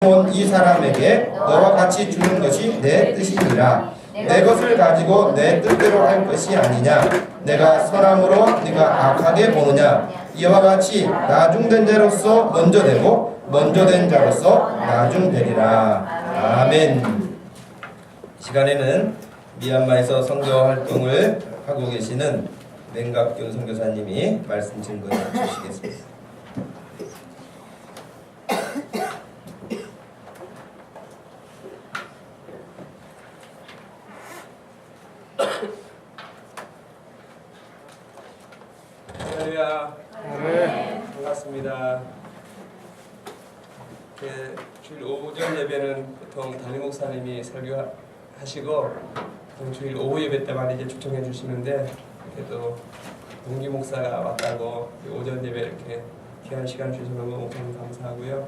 온 이 사람에게 너와 같이 주는 것이 내 뜻이니라. 내 것을 가지고 내 뜻대로 할 것이 아니냐. 내가 선함으로 네가 악하게 보느냐. 이와 같이 나중된 자로서 먼저 되고 먼저 된 자로서 나중되리라. 아멘. 시간에는 미얀마에서 선교 활동을 하고 계시는 맹각균 선교사님이 말씀 증거해 주시겠습니다. 할렐루야. 네. 반갑습니다. 주일 오전 예배는 보통 담임 목사님이 설교하시고 주일 오후 예배 때만 이제 초청해 주시는데 그래도 동기 목사가 왔다고 오전 예배 이렇게 귀한 시간 주셔서 너무 엄청 감사하고요.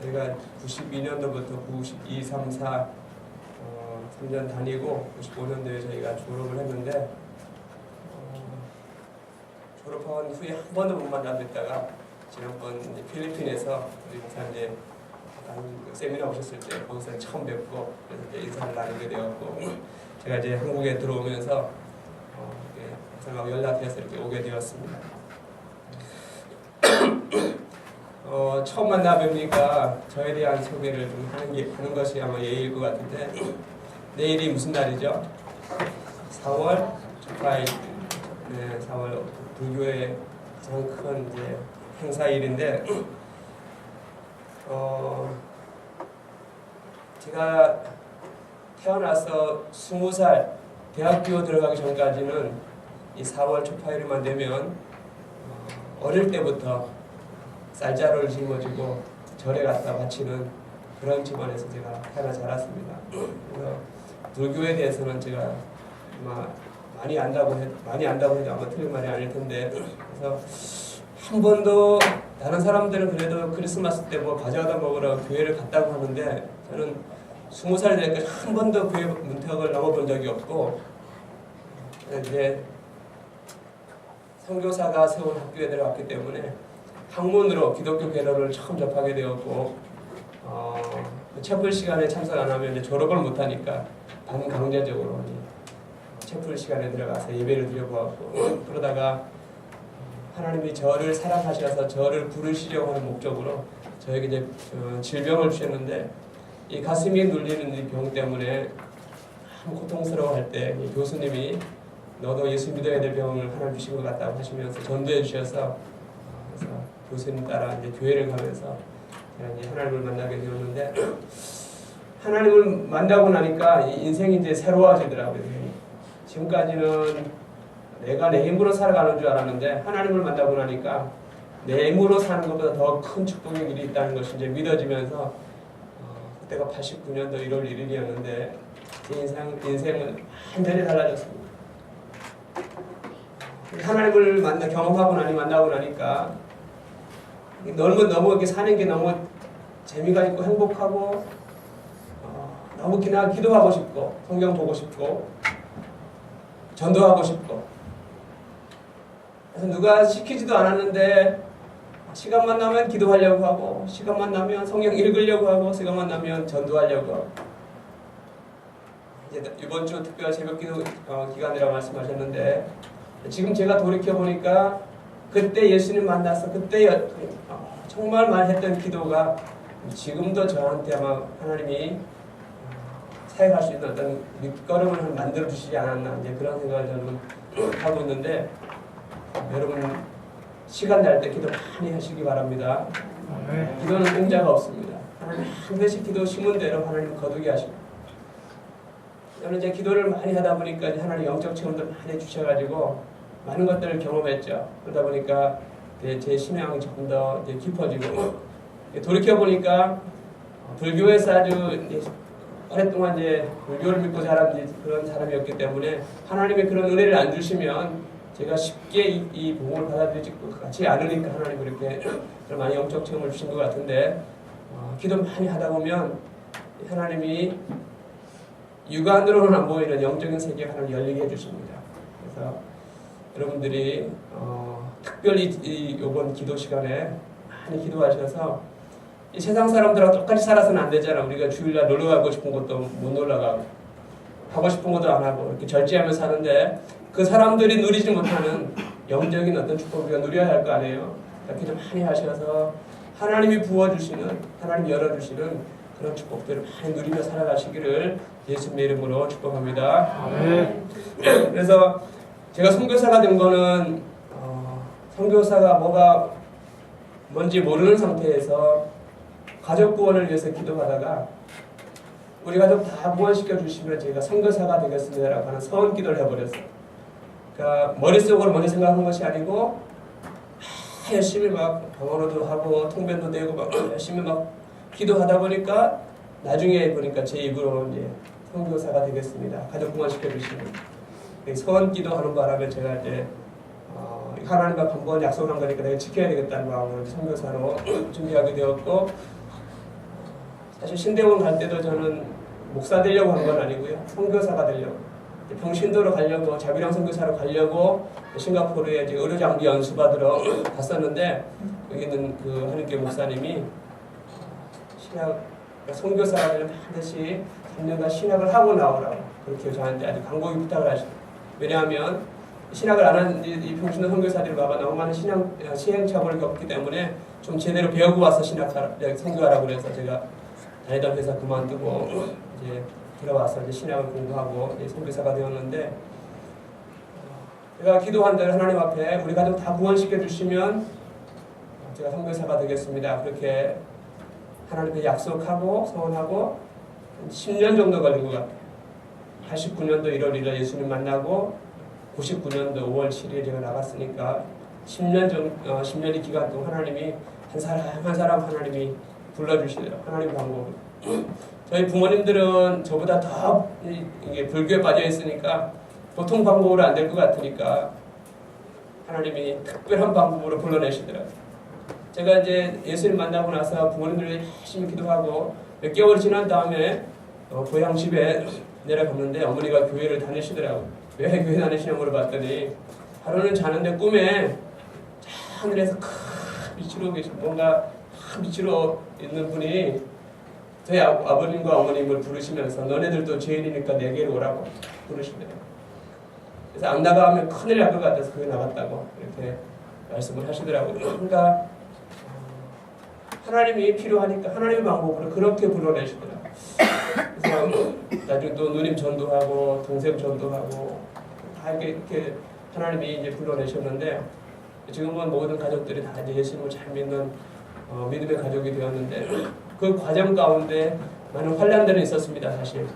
저희가 92년도부터 92, 3, 4 3년 다니고 95년도에 저희가 졸업을 했는데 졸업한 후에 한 번도 못 만나뵙다가 지난번 필리핀에서 우리 목사 이제 세미나 오셨을 때 거기서 처음 뵙고 그래서 이제 인사를 나누게 되었고 제가 이제 한국에 들어오면서 목사님하고 연락해서 이렇게 오게 되었습니다. 처음 만나 뵈니까 저에 대한 소개를 좀 하는 것이 아마 예의일 것 같은데 내일이 무슨 날이죠? 4월 18일. 네, 4월 불교의 가장 큰 이제 행사일인데 제가 태어나서 20살 대학교 들어가기 전까지는 이 4월 초파일만 되면 어릴 때부터 쌀자루를 짊어지고 절에 갔다 바치는 그런 집안에서 제가 태어나 자랐습니다. 그래서 불교에 대해서는 제가 많이 안다고 해도 아마 틀린 말이 아닐 텐데 그래서 한 번도 다른 사람들은 그래도 크리스마스 때 뭐 과자 얻어 먹으러 교회를 갔다고 하는데 저는 20살 되니까 한 번도 교회 문턱을 넘어본 적이 없고 이제 선교사가 세운 학교에 들어갔기 때문에 학문으로 기독교 개론을 처음 접하게 되었고 채플 시간에 참석 안 하면 이제 졸업을 못하니까 반강제적으로 채플 시간에 들어가서 예배를 드려보았고 그러다가 하나님이 저를 사랑하셔서 저를 부르시려고 하는 목적으로 저에게 이제 질병을 주셨는데 이 가슴이 눌리는 이 병 때문에 참 고통스러워할 때 이 교수님이 너도 예수 믿어야 될 병을 하나님 주신 것 같다고 하시면서 전도해 주셔서 그래서 교수님 따라 이제 교회를 가면서 제가 이제 하나님을 만나게 되었는데 하나님을 만나고 나니까 인생이 이제 새로워지더라고요. 지금까지는 내가 내 힘으로 살아가는 줄 알았는데 하나님을 만나고 나니까 내 힘으로 사는 것보다 더 큰 축복의 일이 있다는 것이 이제 믿어지면서 그때가 89년도 1월 1일이었는데 제 인생은 완전히 달라졌습니다. 하나님을 경험하고 만나고 나니까 너무 이렇게 사는 게 너무 재미가 있고 행복하고 너무 그냥 기도하고 싶고 성경 보고 싶고 전도하고 싶고 그래서 누가 시키지도 않았는데 시간만 나면 기도하려고 하고 시간만 나면 성경 읽으려고 하고 시간만 나면 전도하려고 하고 이제 이번 주 특별 새벽기도 기간이라고 말씀하셨는데 지금 제가 돌이켜보니까 그때 예수님 만나서 그때 정말 많이 했던 기도가 지금도 저한테 아마 하나님이 사역할 수 있는 어떤 밑거름을 만들어 주시지 않았나 이제 그런 생각을 저는 하고 있는데 여러분 시간 날 때 기도 많이 하시기 바랍니다. 기도는 공짜가 없습니다. 하나님 한 대씩 기도 심은 대로 하나님 거두게 하시고 저는 이제 기도를 많이 하다 보니까 하나님 영적 체험도 많이 주셔가지고 많은 것들을 경험했죠. 그러다 보니까 제 신앙이 조금 더 깊어지고 돌이켜 보니까 불교에서 아주 오랫동안 이제 불교를 믿고 자란 그런 사람이었기 때문에 하나님의 그런 은혜를 안 주시면 제가 쉽게 이 복음을 받아들이지 같이 않으니까 하나님 그렇게 많이 영적 체험을 주신 것 같은데 기도 많이 하다 보면 하나님이 육안으로는 안 보이는 영적인 세계가 하나님 열리게 해주십니다. 그래서 여러분들이 특별히 이번 기도 시간에 많이 기도하셔서 이 세상 사람들하고 똑같이 살아서는 안 되잖아. 우리가 주일날 놀러 가고 싶은 것도 못 놀러 가고 하고 싶은 것도 안 하고 이렇게 절제하며 사는데 그 사람들이 누리지 못하는 영적인 어떤 축복을 우리가 누려야 할 거 아니에요. 이렇게 좀 많이 하셔서 하나님이 부어주시는, 하나님이 열어주시는 그런 축복들을 많이 누리며 살아가시기를 예수님의 이름으로 축복합니다. 그래서 제가 선교사가 된 거는 선교사가 뭐가 뭔지 모르는 상태에서 가족 구원을 위해서 기도하다가 우리 가족 다 구원시켜 주시면 제가 선교사가 되겠습니다라고 하는 서원 기도를 해버렸어요. 그러니까 머릿속으로 먼저 생각한 것이 아니고 열심히 막 방언어도 하고 통변도 되고 막 열심히 막 기도하다 보니까 나중에 보니까 제 입으로 이제 선교사가 되겠습니다. 가족 구원시켜 주시는 서원 기도하는 바람에 제가 이제 하나님 앞에 한번 약속한 거니까 내가 지켜야 되겠다는 마음으로 선교사로 준비하게 되었고, 사실 신대원 갈 때도 저는 목사 되려고 한 건 아니고요, 선교사가 되려고 평신도로 가려고 자비랑 선교사로 가려고 싱가포르에 이제 의료장비 연수 받으러 갔었는데 여기 있는 그 한인교 목사님이 신학 선교사가 되면 반드시 3년간 신학을 하고 나오라고 그렇게 저한테 아주 간곡히 부탁을 하시고, 왜냐하면 신학을 안 하는 이 평신도 선교사들이 와가 너무 많은 시행착오를 겪기 때문에 좀 제대로 배우고 와서 선교하라고 그래서 제가 다니던 회사 그만두고 이제 들어와서 이제 신학을 공부하고 이제 선교사가 되었는데, 제가 기도한 대로 하나님 앞에 우리 가족 다 구원시켜 주시면 제가 선교사가 되겠습니다. 그렇게 하나님께 약속하고 소원하고 10년 정도 걸린 것 같아요. 89년도 1월 1일 예수님 만나고 99년도 5월 7일 제가 나갔으니까 10년의 기간 동안 하나님이 한 사람 하나님이 불러주시더라고요. 하나님 방법으로. 저희 부모님들은 저보다 더 이게 불교에 빠져 있으니까 보통 방법으로 안 될 것 같으니까 하나님이 특별한 방법으로 불러내시더라고요. 제가 이제 예수님 만나고 나서 부모님들 열심히 기도하고 몇 개월 지난 다음에 고향 집에 내려갔는데 어머니가 교회를 다니시더라고요. 왜 교회 다니시냐고 물어봤더니 하루는 자는데 꿈에 하늘에서 큰 빛으로 뭔가 빛으로 있는 분이 저희 아버님과 어머님을 부르시면서 너네들도 죄인이니까 내게로 오라고 부르시더라고요. 그래서 안 나가면 큰일 날 것 같아서 교회 나갔다고 이렇게 말씀을 하시더라고요. 그러니까 하나님이 필요하니까 하나님의 방법으로 그렇게 불러내시더라고요. 그래서 나중에 또 누님 전도하고 동생 전도하고 다 이렇게 하나님이 이제 불러내셨는데, 지금은 모든 가족들이 다 이제 예수님을 잘 믿는 믿음의 가족이 되었는데, 그 과정 가운데 많은 환란들은 있었습니다. 사실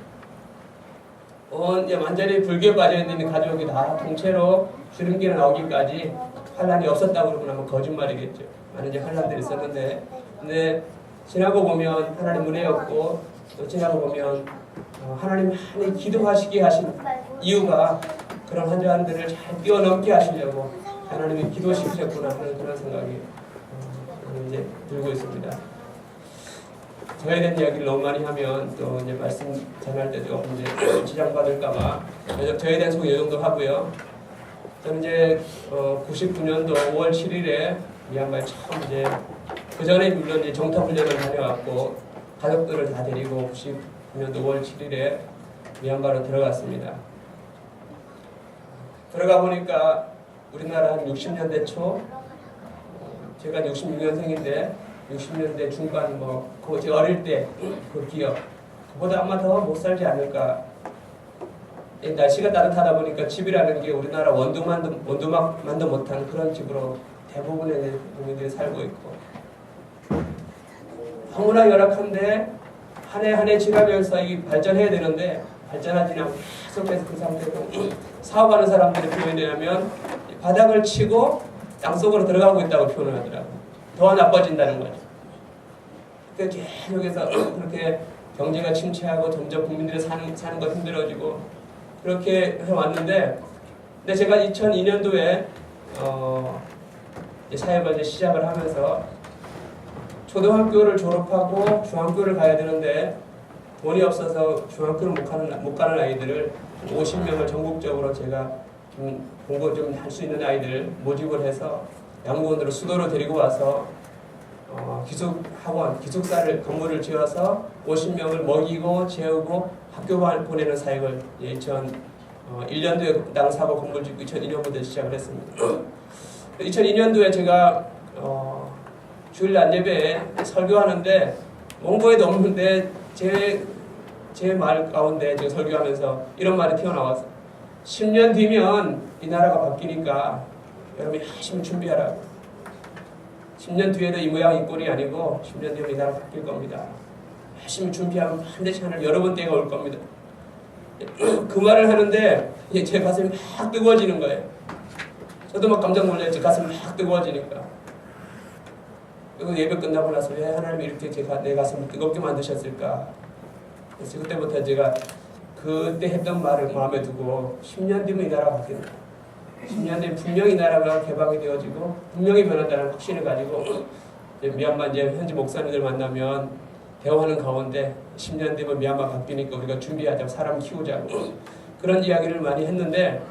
완전히 불교에 빠져있는 가족이 다 통째로 주름기가 나오기까지 환란이 없었다고 그러면 아마 거짓말이겠죠. 많은 이제 환란들이 있었는데, 근데 지나고 보면 하나님 은혜였고, 또 지나고 보면 하나님 많이 기도하시게 하신 이유가 그런 환란들을 잘 뛰어넘게 하시려고 하나님이 기도시키셨구나 하는 그런 생각이 이제 들고 있습니다. 저에 대한 이야기를 너무 많이 하면 또 이제 말씀 전할 때도 이제 지장받을까봐 저에 대한 소개 이 정도 하고요. 저는 이제 99년도 5월 7일에 미얀마에 처음 이제 그 전에 물론 이제 정탑훈련을 다녀왔고 가족들을 다 데리고 99년도 5월 7일에 미얀마로 들어갔습니다. 들어가 보니까 우리나라 한 60년대 초, 제가 66년생인데 60년대 중반 제 어릴 때 그 기억, 그보다 아마 더 못 살지 않을까. 날씨가 따뜻하다 보니까 집이라는 게 우리나라 원두막만도 못한 그런 집으로 대부분의 국민들이 살고 있고, 너무나 열악한데 한 해 한 해 지나면서 발전해야 되는데 발전하지 않고 계속해서 그 상태로 사업하는 사람들의 표현이 하면 바닥을 치고 땅속으로 들어가고 있다고 표현을 하더라고요. 더 나빠진다는 거죠. 계속해서 그렇게 경제가 침체하고 점점 국민들이 사는 것 힘들어지고 그렇게 해왔는데, 근데 제가 2002년도에 사역을 이제 시작을 하면서 초등학교를 졸업하고 중학교를 가야 되는데 돈이 없어서 중학교를 못 가는 아이들을 50명을 전국적으로 제가 공부 좀 할 수 있는 아이들 모집을 해서 양구원으로 수도로 데리고 와서 기숙학원, 기숙사를 건물을 지어서 50명을 먹이고 재우고 학교 보내는 사역을 2001년도에 땅 사고 건물 짓고 2002년부터 시작을 했습니다. 2002년도에 제가 주일날 예배에 설교하는데 원고에도 없는데 제 말 가운데 제가 설교하면서 이런 말이 튀어나왔어요. 10년 뒤면 이 나라가 바뀌니까 여러분이 열심히 준비하라고. 10년 뒤에도 이 모양 이 꼴이 아니고 10년 뒤에 이 나라 바뀔 겁니다. 열심히 준비하면 반드시 하늘 여러분 때가 올 겁니다. 그 말을 하는데 제 가슴이 막 뜨거워지는 거예요. 저도 막 깜짝 놀라요. 제 가슴이 막 뜨거워지니까. 그리고 예배 끝나고 나서 왜 하나님이 이렇게 내 가슴을 뜨겁게 만드셨을까? 그래서 그때부터 제가 그때 했던 말을 마음에 두고 10년 뒤면 이 나라가 바뀐다. 10년 뒤에 분명히 이 나라가 개방이 되어지고 분명히 변한다는 확신을 가지고 미얀마 이제 현지 목사님들 만나면 대화하는 가운데 10년 뒤면 미얀마 바뀌니까 우리가 준비하자고 사람 키우자고 그런 이야기를 많이 했는데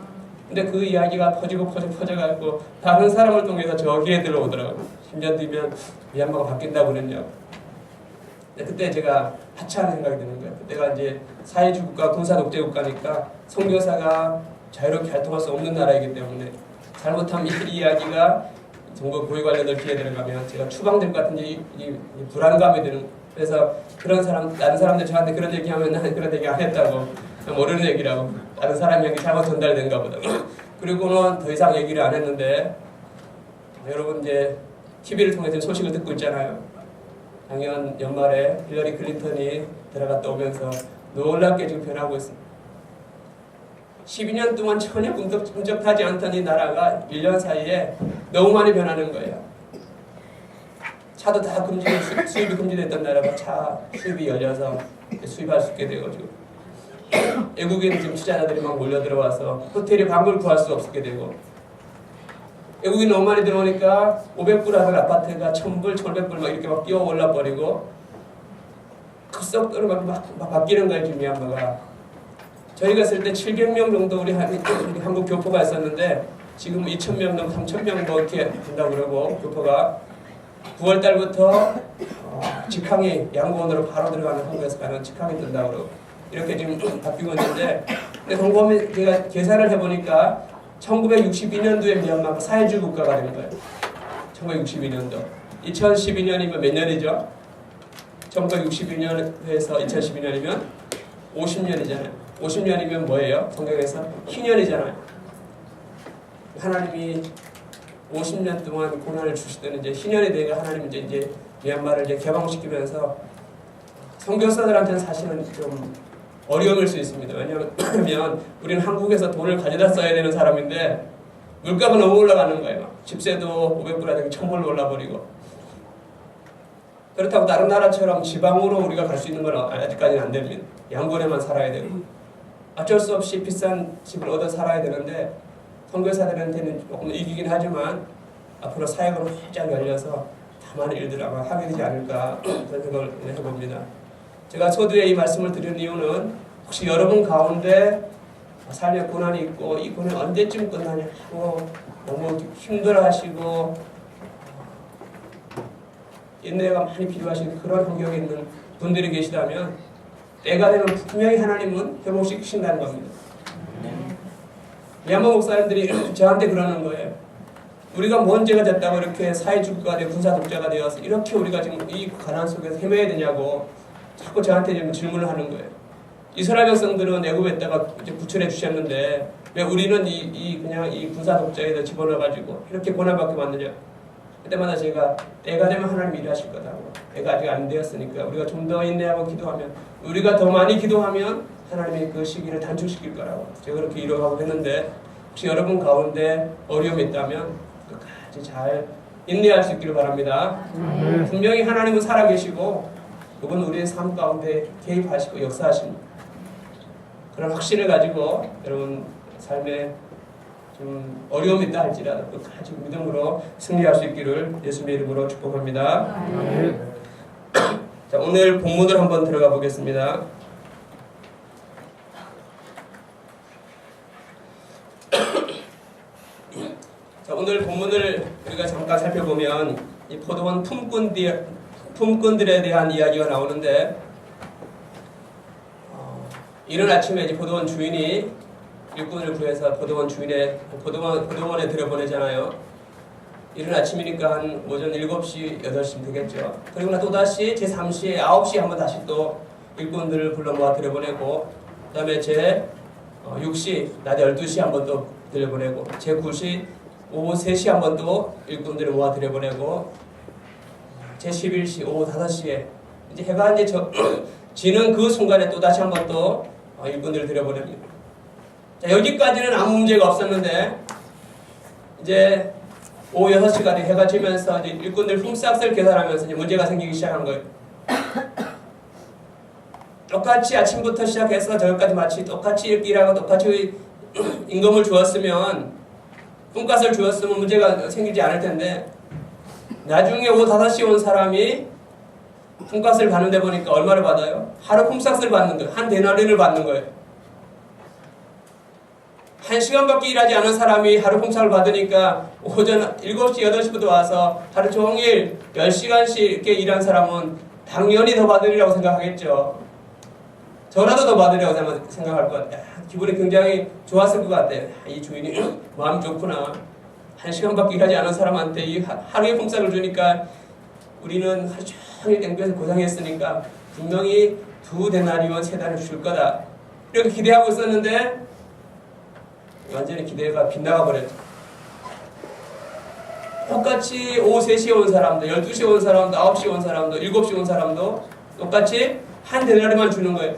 근데 그 이야기가 퍼져가지고 다른 사람을 통해서 저기에 들어오더라고요. 10년 뒤면 미얀마가 바뀐다고 그랬냐고. 근데 그때 제가 하찮은 생각이 드는 거예요. 그때가 이제 사회주의 국가, 군사 독재 국가니까 선교사가 자유롭게 활동할 수 없는 나라이기 때문에 잘못하면 이 이야기가 정부 고위 관련들 귀에 들어가면 제가 추방될 것 같은 이 불안감이 드는 거예요. 그래서 다른 사람들 저한테 그런 얘기하면 나는 그런 얘기 안 했다고 모르는 얘기라고 다른 사람 얘기 잘못 전달된가 보다. 그리고는 더 이상 얘기를 안 했는데 여러분 이제 TV를 통해서 소식을 듣고 있잖아요. 작년 연말에 힐러리 클린턴이 들어갔다 오면서 놀랍게 지금 변하고 있습니다. 12년 동안 전혀 꿈쩍하지 않던 이 나라가 1년 사이에 너무 많이 변하는 거예요. 차도 다 수입이 금지됐던 나라가 차 수입이 열려서 수입할 수 있게 되고 지금 외국인 지금 투자자들이 막 몰려 들어와서 호텔이 방을 구할 수 없게 되고 외국인 너무 많이 들어오니까 500불 하던 아파트가 1000불, 1500불 막 이렇게 막 뛰어 올라 버리고 급속도로 막 바뀌는 거예요. 지금 미얀마가. 저희가 있을 때 700명 정도 우리 한국 교포가 있었는데 지금 2000명 넘 3000명 뭐 이렇게 된다고 그러고 교포가 9월 달부터 직항이 양곤으로 바로 들어가는 한국에서 가는 직항이 뜬다고 그러고 이렇게 지금 바뀌고 있는데 근데 곰곰이 제가 계산을 해보니까 1962년도에 미얀마가 사회주의 국가가 된 거예요. 1962년도. 2012년이면 몇 년이죠? 1962년에서 2012년이면 50년이잖아요. 50년이면 뭐예요? 성경에서 희년이잖아요. 하나님이 50년 동안 고난을 주시더니 이제 희년이 되니까 하나님이 이제 미얀마를 이제 개방시키면서 선교사들한테는 사실은 좀 어려움일 수 있습니다. 왜냐하면 우리는 한국에서 돈을 가져다 써야 되는 사람인데 물가가 너무 올라가는 거예요. 집세도 500불 1000불로 올라버리고 그렇다고 다른 나라처럼 지방으로 우리가 갈 수 있는 건 아직까지는 안 됩니다. 양곤에만 살아야 되고 어쩔 수 없이 비싼 집을 얻어 살아야 되는데 선교사들한테는 조금 이기긴 하지만 앞으로 사역으로 활짝 열려서 다만 일들을 아마 하게 되지 않을까 그런 생각을 해봅니다. 제가 서두에 이 말씀을 드리는 이유는 혹시 여러분 가운데 삶에 고난이 있고 이 고난이 언제쯤 끝나냐고 너무 힘들어하시고 인내가 많이 필요하신 그런 환경에 있는 분들이 계시다면 때가 되면 분명히 하나님은 회복시키신다는 겁니다. 미얀마 목사님들이 저한테 그러는 거예요. 우리가 뭔 죄가 됐다고 이렇게 사회주의가 되고 군사 독재가 되어서 이렇게 우리가 지금 이 가난 속에서 헤매야 되냐고 자꾸 저한테 지금 질문을 하는 거예요. 이스라엘 백성들은 애굽에다가 이제 구출해 주셨는데 왜 우리는 그냥 이 군사 독재에다 집어넣어가지고 이렇게 고난받게 만드냐? 그때마다 제가 때가 되면 하나님이 일하실 거다고. 때가 아직 안 되었으니까 우리가 좀 더 인내하고 기도하면 우리가 더 많이 기도하면 하나님이 그 시기를 단축시킬 거라고 제가 그렇게 이뤄가고 했는데 혹시 여러분 가운데 어려움이 있다면 끝까지 잘 인내할 수 있기를 바랍니다. 분명히 하나님은 살아계시고 그분 우리의 삶 가운데 개입하시고 역사하십니다. 그런 확신을 가지고 여러분 삶에 좀 어려움이 있다 할지라도 끝까지 믿음으로 승리할 수 있기를 예수님의 이름으로 축복합니다. 자, 오늘 본문을 한번 들어가 보겠습니다. 자, 오늘 본문을 우리가 잠깐 살펴보면 이 포도원 품꾼들에 대한 이야기가 나오는데 이른 아침에 이제 포도원 주인이 일꾼을 구해서 포도원에 들여보내잖아요. 이른 아침이니까 한 오전 7시, 8시쯤 되겠죠. 그리고 나 또다시 제3시에 9시에 한번 다시 또 일꾼들을 불러 모아 들여보내고, 그 다음에 제6시, 낮 12시 한번 또 들여보내고, 제9시, 오후 3시 한번 또 일꾼들을 모아 들여보내고, 제11시, 오후 5시에 이제 해가 이제 지는 그 순간에 또 다시 한번 또 일꾼들을 들여보냅니다. 자, 여기까지는 아무 문제가 없었는데 이제 오후 6시까지 해가 지면서 이제 일꾼들 품삯을 계산하면서 이제 문제가 생기기 시작한 거예요. 똑같이 아침부터 시작해서 저녁까지 마치 똑같이 이렇게 일하고 똑같이 임금을 주었으면, 품값을 주었으면 문제가 생기지 않을 텐데, 나중에 오후 5시에 온 사람이 품값을 받는데 보니까 얼마를 받아요? 하루 품삯을 받는 거예요. 한 데나리를 받는 거예요. 1시간밖에 일하지 않은 사람이 하루 품삯을 받으니까 오전 7시, 8시부터 와서 하루 종일 10시간씩 이렇게 일한 사람은 당연히 더 받으리라고 생각하겠죠. 저라도 더 받으리라고 생각할 것 같아요. 기분이 굉장히 좋았을 것 같아요. 이 주인이 마음이 좋구나. 1시간밖에 일하지 않은 사람한테 이 하루의 품삯을 주니까 우리는 하루 종일 땡볕에서 고생했으니까 분명히 2데나리온 3데나리온 줄 거다. 이렇게 기대하고 있었는데 완전히 기대가 빗나가 버렸죠. 똑같이 오후 3시에 온 사람도, 12시에 온 사람도, 9시에 온 사람도, 7시에 온 사람도 똑같이 한 데나리만 주는 거예요.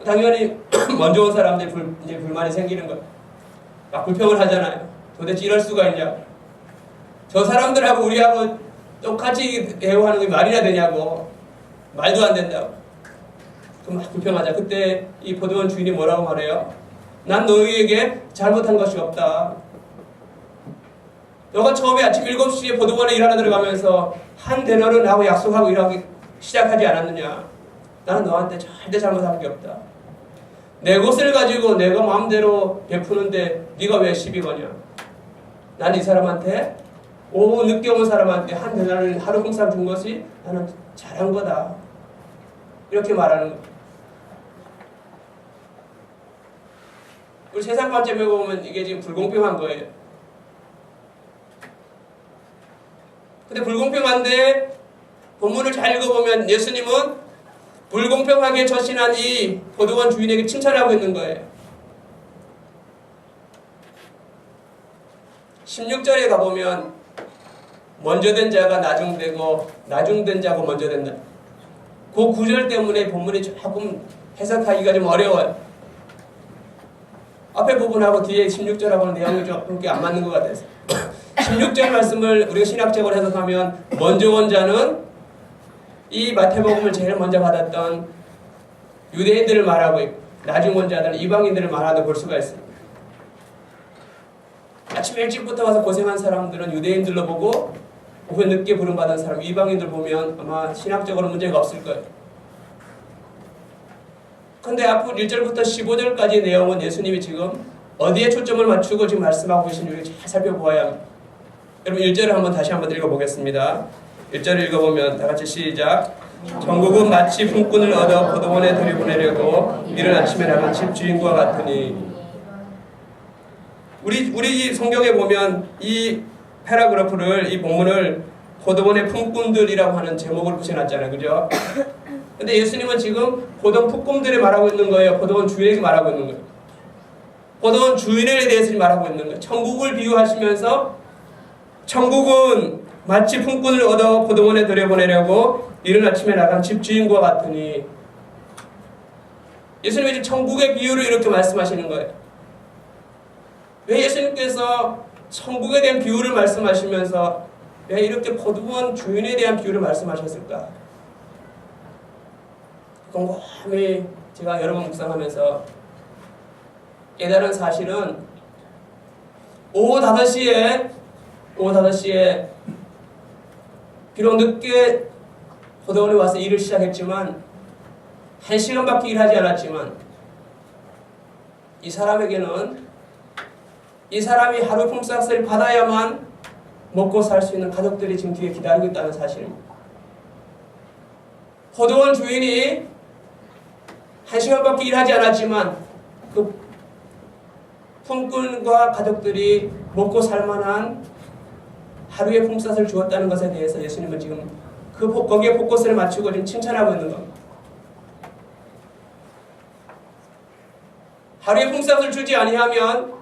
당연히 먼저 온 사람들이 이제 불만이 생기는 거예요. 막 불평을 하잖아요. 도대체 이럴 수가 있냐? 저 사람들하고 우리하고 똑같이 대우하는 게 말이나 되냐고. 말도 안 된다고. 그럼 막 불평하자. 그때 이 포도원 주인이 뭐라고 말해요? 난 너희에게 잘못한 것이 없다. 너가 처음에 아침 7시에 포도원에 일하러 들어가면서 한 데나리온 나하고 약속하고 일하기 시작하지 않았느냐? 나는 너한테 절대 잘못한 게 없다. 내 것을 가지고 내가 마음대로 베푸는데 네가 왜 시비 거냐? 난 이 사람한테 오후 늦게 온 사람한테 한 데나리온 하루 품삯 준 것이 나는 잘한 거다. 이렇게 말하는 거예요. 우리 세상 관점에 보면 이게 지금 불공평한 거예요. 근데 불공평한데 본문을 잘 읽어보면 예수님은 불공평하게 처신한 이 포도원 주인에게 칭찬하고 있는 거예요. 16절에 가보면 먼저 된 자가 나중되고 나중된 자가 먼저 된다. 그 구절 때문에 본문이 조금 해석하기가 좀 어려워요. 앞에 부분하고 뒤에 16절하고는 내용이 좀 안 맞는 것 같아서 16절 말씀을 우리가 신학적으로 해석하면 먼저 온 자는 이 마태복음을 제일 먼저 받았던 유대인들을 말하고 있고, 나중 온 자들은 이방인들을 말하는 볼 수가 있습니다. 아침 일찍부터 와서 고생한 사람들은 유대인들로 보고, 오후 늦게 부름받은 사람 이방인들 보면 아마 신학적으로 문제가 없을 거예요. 근데 앞으로 1절부터 15절까지 내용은 예수님이 지금 어디에 초점을 맞추고 지금 말씀하고 계신지 잘 살펴보아야 합니다. 여러분 1절을 한번 다시 한번 읽어보겠습니다. 1절을 읽어보면 다 같이 시작. 전국은 마치 품꾼을 얻어 포도원에 들여보내려고 이른 아침에 나간 집 주인과 같으니. 우리 성경에 보면 이 패러그래프를, 이 본문을 포도원의 품꾼들이라고 하는 제목을 붙여놨잖아요. 그죠? 근데 예수님은 지금 포도원 품꾼들이 말하고 있는 거예요. 포도원 주인에게 말하고 있는 거예요. 포도원 주인에 대해서 말하고 있는 거예요. 천국을 비유하시면서 천국은 마치 품꾼을 얻어 포도원에 들여보내려고 이른 아침에 나간 집주인과 같으니. 예수님이 지금 천국의 비유를 이렇게 말씀하시는 거예요. 왜 예수님께서 천국에 대한 비유를 말씀하시면서 왜 이렇게 포도원 주인에 대한 비유를 말씀하셨을까? 곰곰이 제가 여러 번 묵상하면서 깨달은 사실은 오후 5시에 비록 늦게 포도원에 와서 일을 시작했지만 1시간밖에 일하지 않았지만 이 사람에게는 이 사람이 하루 품삯을 받아야만 먹고 살 수 있는 가족들이 지금 뒤에 기다리고 있다는 사실입니다. 포도원 주인이 1시간밖에 일하지 않았지만 그 품꾼과 가족들이 먹고 살만한 하루의 품삯을 주었다는 것에 대해서 예수님은 지금 거기에 포커스를 맞추고 지금 칭찬하고 있는 겁니다. 하루의 품삯을 주지 아니하면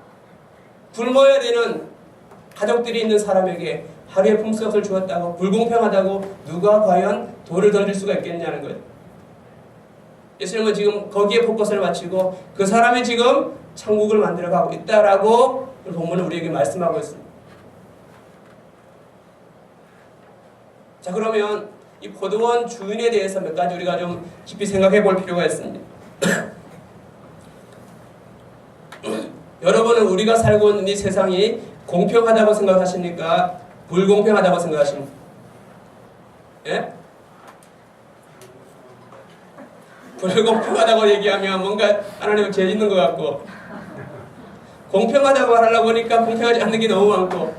굶어야 되는 가족들이 있는 사람에게 하루의 품삯을 주었다고 불공평하다고 누가 과연 돌을 던질 수가 있겠냐는 거예요. 예수님은 지금 거기에 포커스를 맞추고 그 사람이 지금 천국을 만들어가고 있다라고 본문은 우리에게 말씀하고 있습니다. 자, 그러면 이 포도원 주인에 대해서 몇 가지 우리가 좀 깊이 생각해 볼 필요가 있습니다. 여러분은 우리가 살고 있는 이 세상이 공평하다고 생각하십니까? 불공평하다고 생각하십니까? 예? 불공평하다고 얘기하면 뭔가 하나님은 죄 짓는 것 같고, 공평하다고 하려고 하니까 공평하지 않는 게 너무 많고,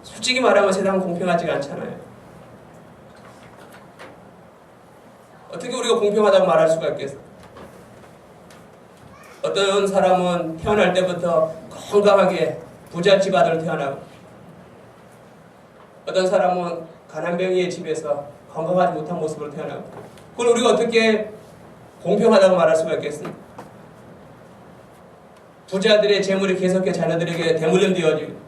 솔직히 말하면 세상은 공평하지가 않잖아요. 어떻게 우리가 공평하다고 말할 수가 있겠어요? 어떤 사람은 태어날 때부터 건강하게 부잣집 아들 태어나고, 어떤 사람은 가난뱅이의 집에서 건강하지 못한 모습으로 태어나고, 그걸 우리가 어떻게 공평하다고 말할 수가 있겠습니까? 부자들의 재물이 계속해서 자녀들에게 대물림 되어지고,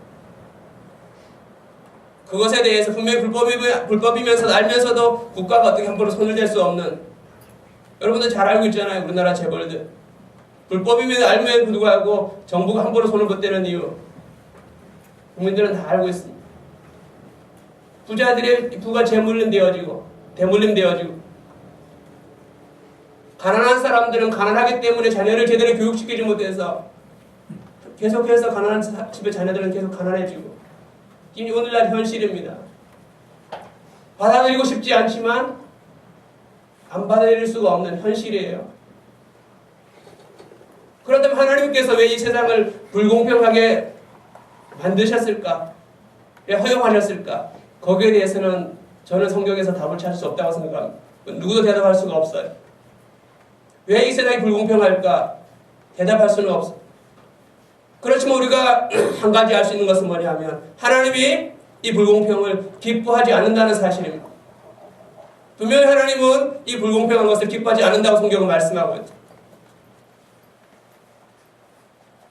그것에 대해서 분명히 불법이면서 알면서도 국가가 어떻게 함부로 손을 댈 수 없는, 여러분들 잘 알고 있잖아요. 우리나라 재벌들 불법임에도 알면 불구하고 정부가 함부로 손을 못 대는 이유, 국민들은 다 알고 있습니다. 부자들의 부가 재물림 되어지고 대물림 되어지고, 가난한 사람들은 가난하기 때문에 자녀를 제대로 교육시키지 못해서 계속해서 가난한 집의 자녀들은 계속 가난해지고, 이 오늘날 현실입니다. 받아들이고 싶지 않지만 안 받아들일 수가 없는 현실이에요. 그렇다면 하나님께서 왜 이 세상을 불공평하게 만드셨을까? 왜 허용하셨을까? 거기에 대해서는 저는 성경에서 답을 찾을 수 없다고 생각합니다. 누구도 대답할 수가 없어요. 왜 이 세상이 불공평할까? 대답할 수는 없어요. 그렇지만 우리가 한 가지 알 수 있는 것은 뭐냐면, 하나님이 이 불공평을 기뻐하지 않는다는 사실입니다. 분명히 하나님은 이 불공평한 것을 기뻐하지 않는다고 성경은 말씀하고 있죠.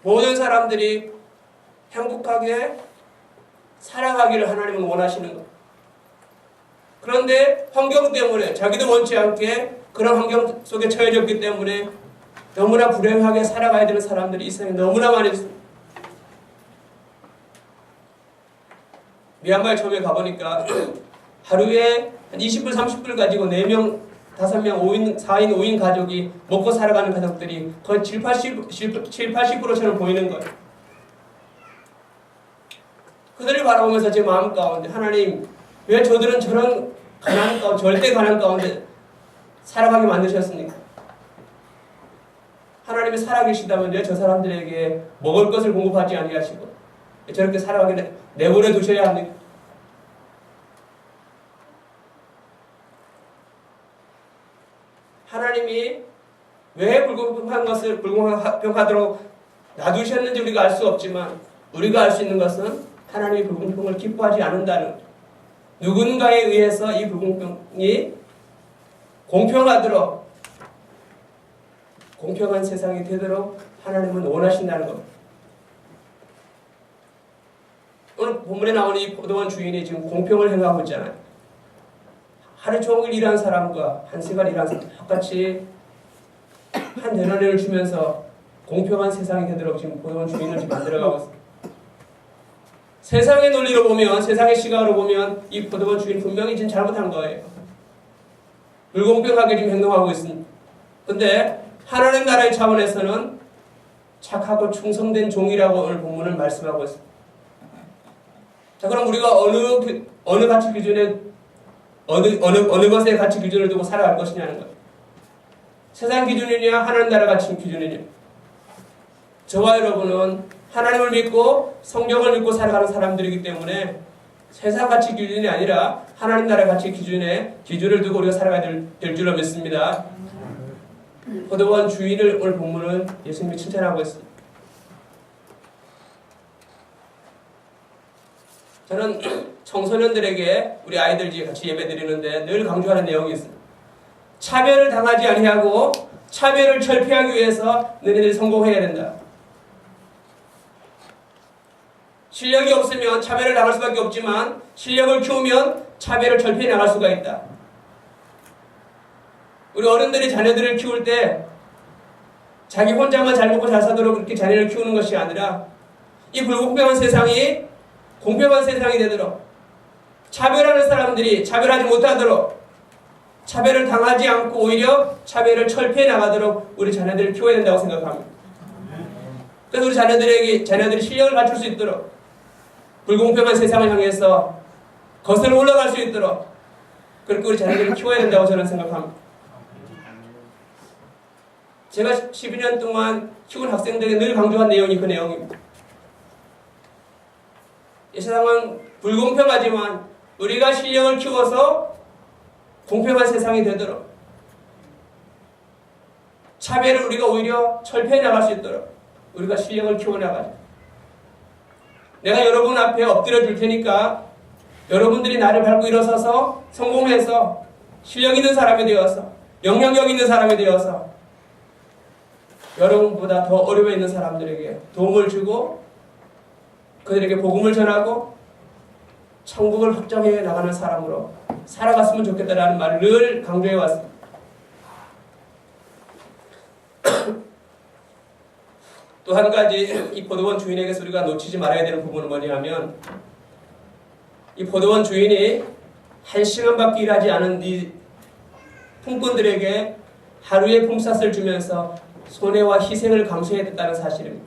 모든 사람들이 행복하게 살아가기를 하나님은 원하시는 것. 그런데 환경 때문에 자기도 원치 않게 그런 환경 속에 처해졌기 때문에 너무나 불행하게 살아가야 되는 사람들이 이 세상에 너무나 많이 있습니다. 미얀마에 처음에 가보니까 하루에 한 20불, 30불 가지고 4명, 5명, 5인, 4인, 5인 가족이 먹고 살아가는 가족들이 거의 70%처럼 보이는 거예요. 그들을 바라보면서 제 마음 가운데, 하나님, 왜 저들은 저런 가난 가운데, 절대 가난 가운데 살아가게 만드셨습니까? 하나님이 살아계시다면 왜 저 사람들에게 먹을 것을 공급하지 아니하시고 저렇게 살아가게 내버려 두셔야 합니까? 하나님이 왜 불공평한 것을 불공평하도록 놔두셨는지 우리가 알 수 없지만, 우리가 알 수 있는 것은 하나님이 불공평을 기뻐하지 않는다는, 누군가에 의해서 이 불공평이 공평하도록, 공평한 세상이 되도록 하나님은 원하신다는 겁니다. 오늘 본문에 나오는 이 포도원 주인이 지금 공평을 행하고 있잖아요. 하루 종일 일한 사람과 한 시간 일한 사람 똑같이 한 데나리를 주면서 공평한 세상이 되도록 지금 포도원 주인을 지금 만들어가고 있습니다. 세상의 논리로 보면, 세상의 시각으로 보면 이 포도원 주인 분명히 지금 잘못한 거예요. 불공평하게 지금 행동하고 있습니다. 근데 하나님 나라의 차원에서는 착하고 충성된 종이라고 오늘 본문을 말씀하고 있습니다. 자, 그럼 우리가 어느 가치 기준에 어느 것의 가치 기준을 두고 살아갈 것이냐는 거예요. 세상 기준이냐 하나님 나라 가치 기준이냐. 저와 여러분은 하나님을 믿고 성경을 믿고 살아가는 사람들이기 때문에 세상 가치 기준이 아니라 하나님 나라 가치 기준을 두고 우리가 살아가야 될 줄로 믿습니다. 포도원 주인을 오늘 본문은 예수님이 칭찬하고 있습니다. 저는 청소년들에게 우리 아이들이 같이 예배드리는데 늘 강조하는 내용이 있습니다. 차별을 당하지 아니하고 차별을 철폐하기 위해서 너희들이 성공해야 된다. 실력이 없으면 차별을 당할 수밖에 없지만 실력을 키우면 차별을 철폐해 나갈 수가 있다. 우리 어른들이 자녀들을 키울 때 자기 혼자만 잘 먹고 잘 사도록 그렇게 자녀를 키우는 것이 아니라 이 불공평한 세상이 공평한 세상이 되도록 차별하는 사람들이 차별하지 못하도록 차별을 당하지 않고 오히려 차별을 철폐해 나가도록 우리 자녀들을 키워야 된다고 생각합니다. 그래서 우리 자녀들이 실력을 갖출 수 있도록 불공평한 세상을 향해서 거슬러 올라갈 수 있도록 그렇게 우리 자녀들을 키워야 된다고 저는 생각합니다. 제가 12년 동안 키운 학생들에게 늘 강조한 내용이 그 내용입니다. 이 세상은 불공평하지만 우리가 실력을 키워서 공평한 세상이 되도록 차별을 우리가 오히려 철폐해 나갈 수 있도록 우리가 실력을 키워나가자. 내가 여러분 앞에 엎드려 줄 테니까 여러분들이 나를 밟고 일어서서 성공해서 실력 있는 사람이 되어서 영향력 있는 사람이 되어서 여러분보다 더 어려워 있는 사람들에게 도움을 주고 그들에게 복음을 전하고 천국을 확정해 나가는 사람으로 살아갔으면 좋겠다라는 말을 늘 강조해 왔습니다. 또 한 가지 이 포도원 주인에게서 우리가 놓치지 말아야 되는 부분은 뭐냐면 이 포도원 주인이 한 시간밖에 일하지 않은 이 품꾼들에게 하루의 품삯을 주면서 손해와 희생을 감수해야 됐다는 사실입니다.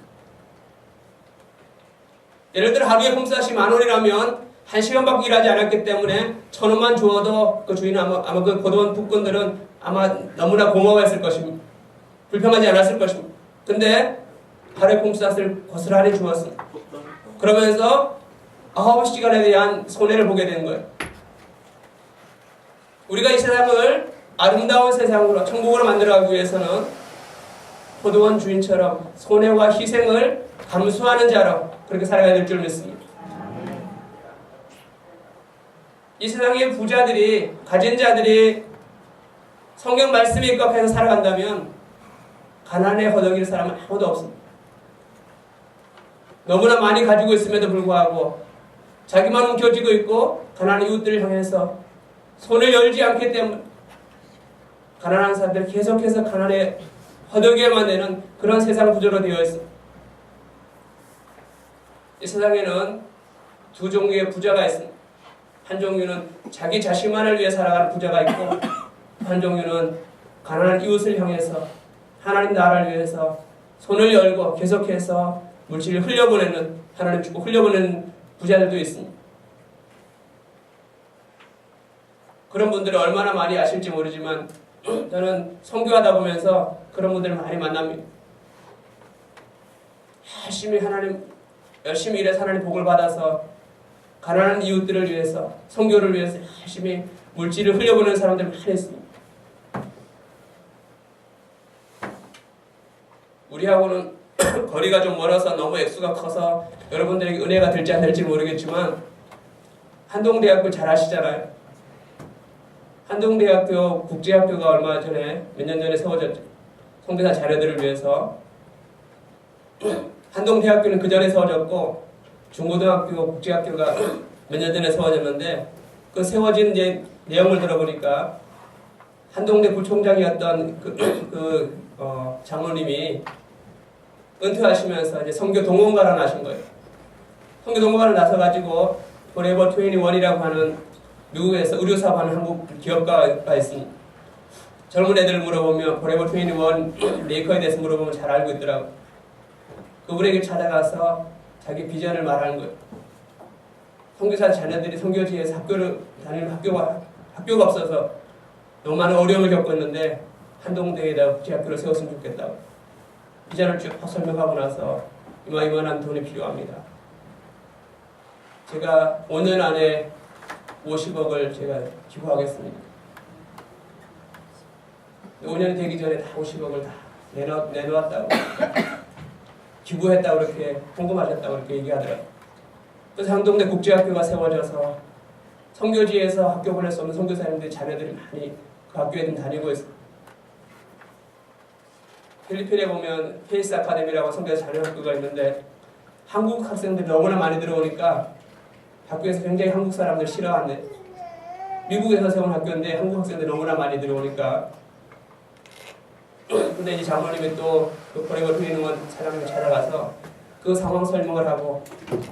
예를 들어 하루의 품삯이 10,000원이라면 1시간밖에 일하지 않았기 때문에 1,000원만 주어도 그 주인은 아마 그 포도원 품꾼들은 아마 너무나 고마워했을 것입니다. 불평하지 않았을 것입니다. 근데 하루의 품삯을 고스란히 주었습니다. 그러면서 9시간에 대한 손해를 보게 된 거예요. 우리가 이 세상을 아름다운 세상으로 천국으로 만들어가기 위해서는 포도원 주인처럼 손해와 희생을 감수하는 자로 그렇게 살아가야 될 줄 믿습니다. 이 세상의 부자들이 가진 자들이 성경 말씀에 입각해서 살아간다면 가난에 허덕일 사람은 아무도 없습니다. 너무나 많이 가지고 있음에도 불구하고 자기만 움켜쥐고 있고 가난한 이웃들을 향해서 손을 열지 않기 때문에 가난한 사람들 계속해서 가난에 허덕여만 되는 그런 세상 구조로 되어 있습니다. 이 세상에는 두 종류의 부자가 있습니다. 한 종류는 자기 자신만을 위해 살아가는 부자가 있고 한 종류는 가난한 이웃을 향해서 하나님 나라를 위해서 손을 열고 계속해서 물질을 흘려보내는 하나님 주고 흘려보내는 부자들도 있습니다. 그런 분들을 얼마나 많이 아실지 모르지만 저는 선교하다 보면서 그런 분들을 많이 만납니다. 열심히 일해서 하나님 복을 받아서 가난한 이웃들을 위해서 선교를 위해서 열심히 물질을 흘려보내는 사람들 많이 있습니다. 우리하고는 거리가 좀 멀어서 너무 액수가 커서 여러분들에게 은혜가 될지 안 될지 모르겠지만 한동대학교 잘 아시잖아요. 한동대학교 국제학교가 얼마 전에 몇 년 전에 세워졌죠. 선교사 자녀들을 위해서. 한동대학교는 그 전에 세워졌고 중고등학교 국제학교가 몇 년 전에 세워졌는데 그 세워진 내용을 들어보니까 한동대 구총장이었던 장로님이 은퇴하시면서 이제 선교 동원가를 하신 거예요. 선교 동원가를 나서가지고 포레버 21이라고 하는 미국에서 의료사업 하는 한국 기업가가 있습니다. 젊은 애들 물어보면 포레버 21 메이커에 대해서 물어보면 잘 알고 있더라고요. 그분에게 찾아가서 자기 비전을 말하는 거예요. 선교사 자녀들이 선교지에서 학교를 다니는 학교가 없어서 너무 많은 어려움을 겪고 있는데 한동대에다 국제학교를 세웠으면 좋겠다고 비전을 쭉 설명하고 나서 이만한 돈이 필요합니다. 제가 5년 안에 50억을 제가 기부하겠습니다. 5년이 되기 전에 다 50억을 다 내놓았다고 기부했다고 그렇게 궁금하셨다고 그렇게 얘기하더라고요. 그래서 항동대 국제학교가 세워져서 선교지에서 학교 보낼 수 없는 선교사님들 자녀들이 많이 그 학교에 다니고 있어요. 필리핀에 보면 페이스 아카데미라고 선교사 자녀 학교가 있는데 한국 학생들이 너무나 많이 들어오니까 학교에서 굉장히 한국 사람들 싫어한대. 미국에서 세운 학교인데 한국 학생들이 너무나 많이 들어오니까 근데 이 장로님이 또그 포레버 트레이닝원 사장님을 찾아가서 그 상황 설명을 하고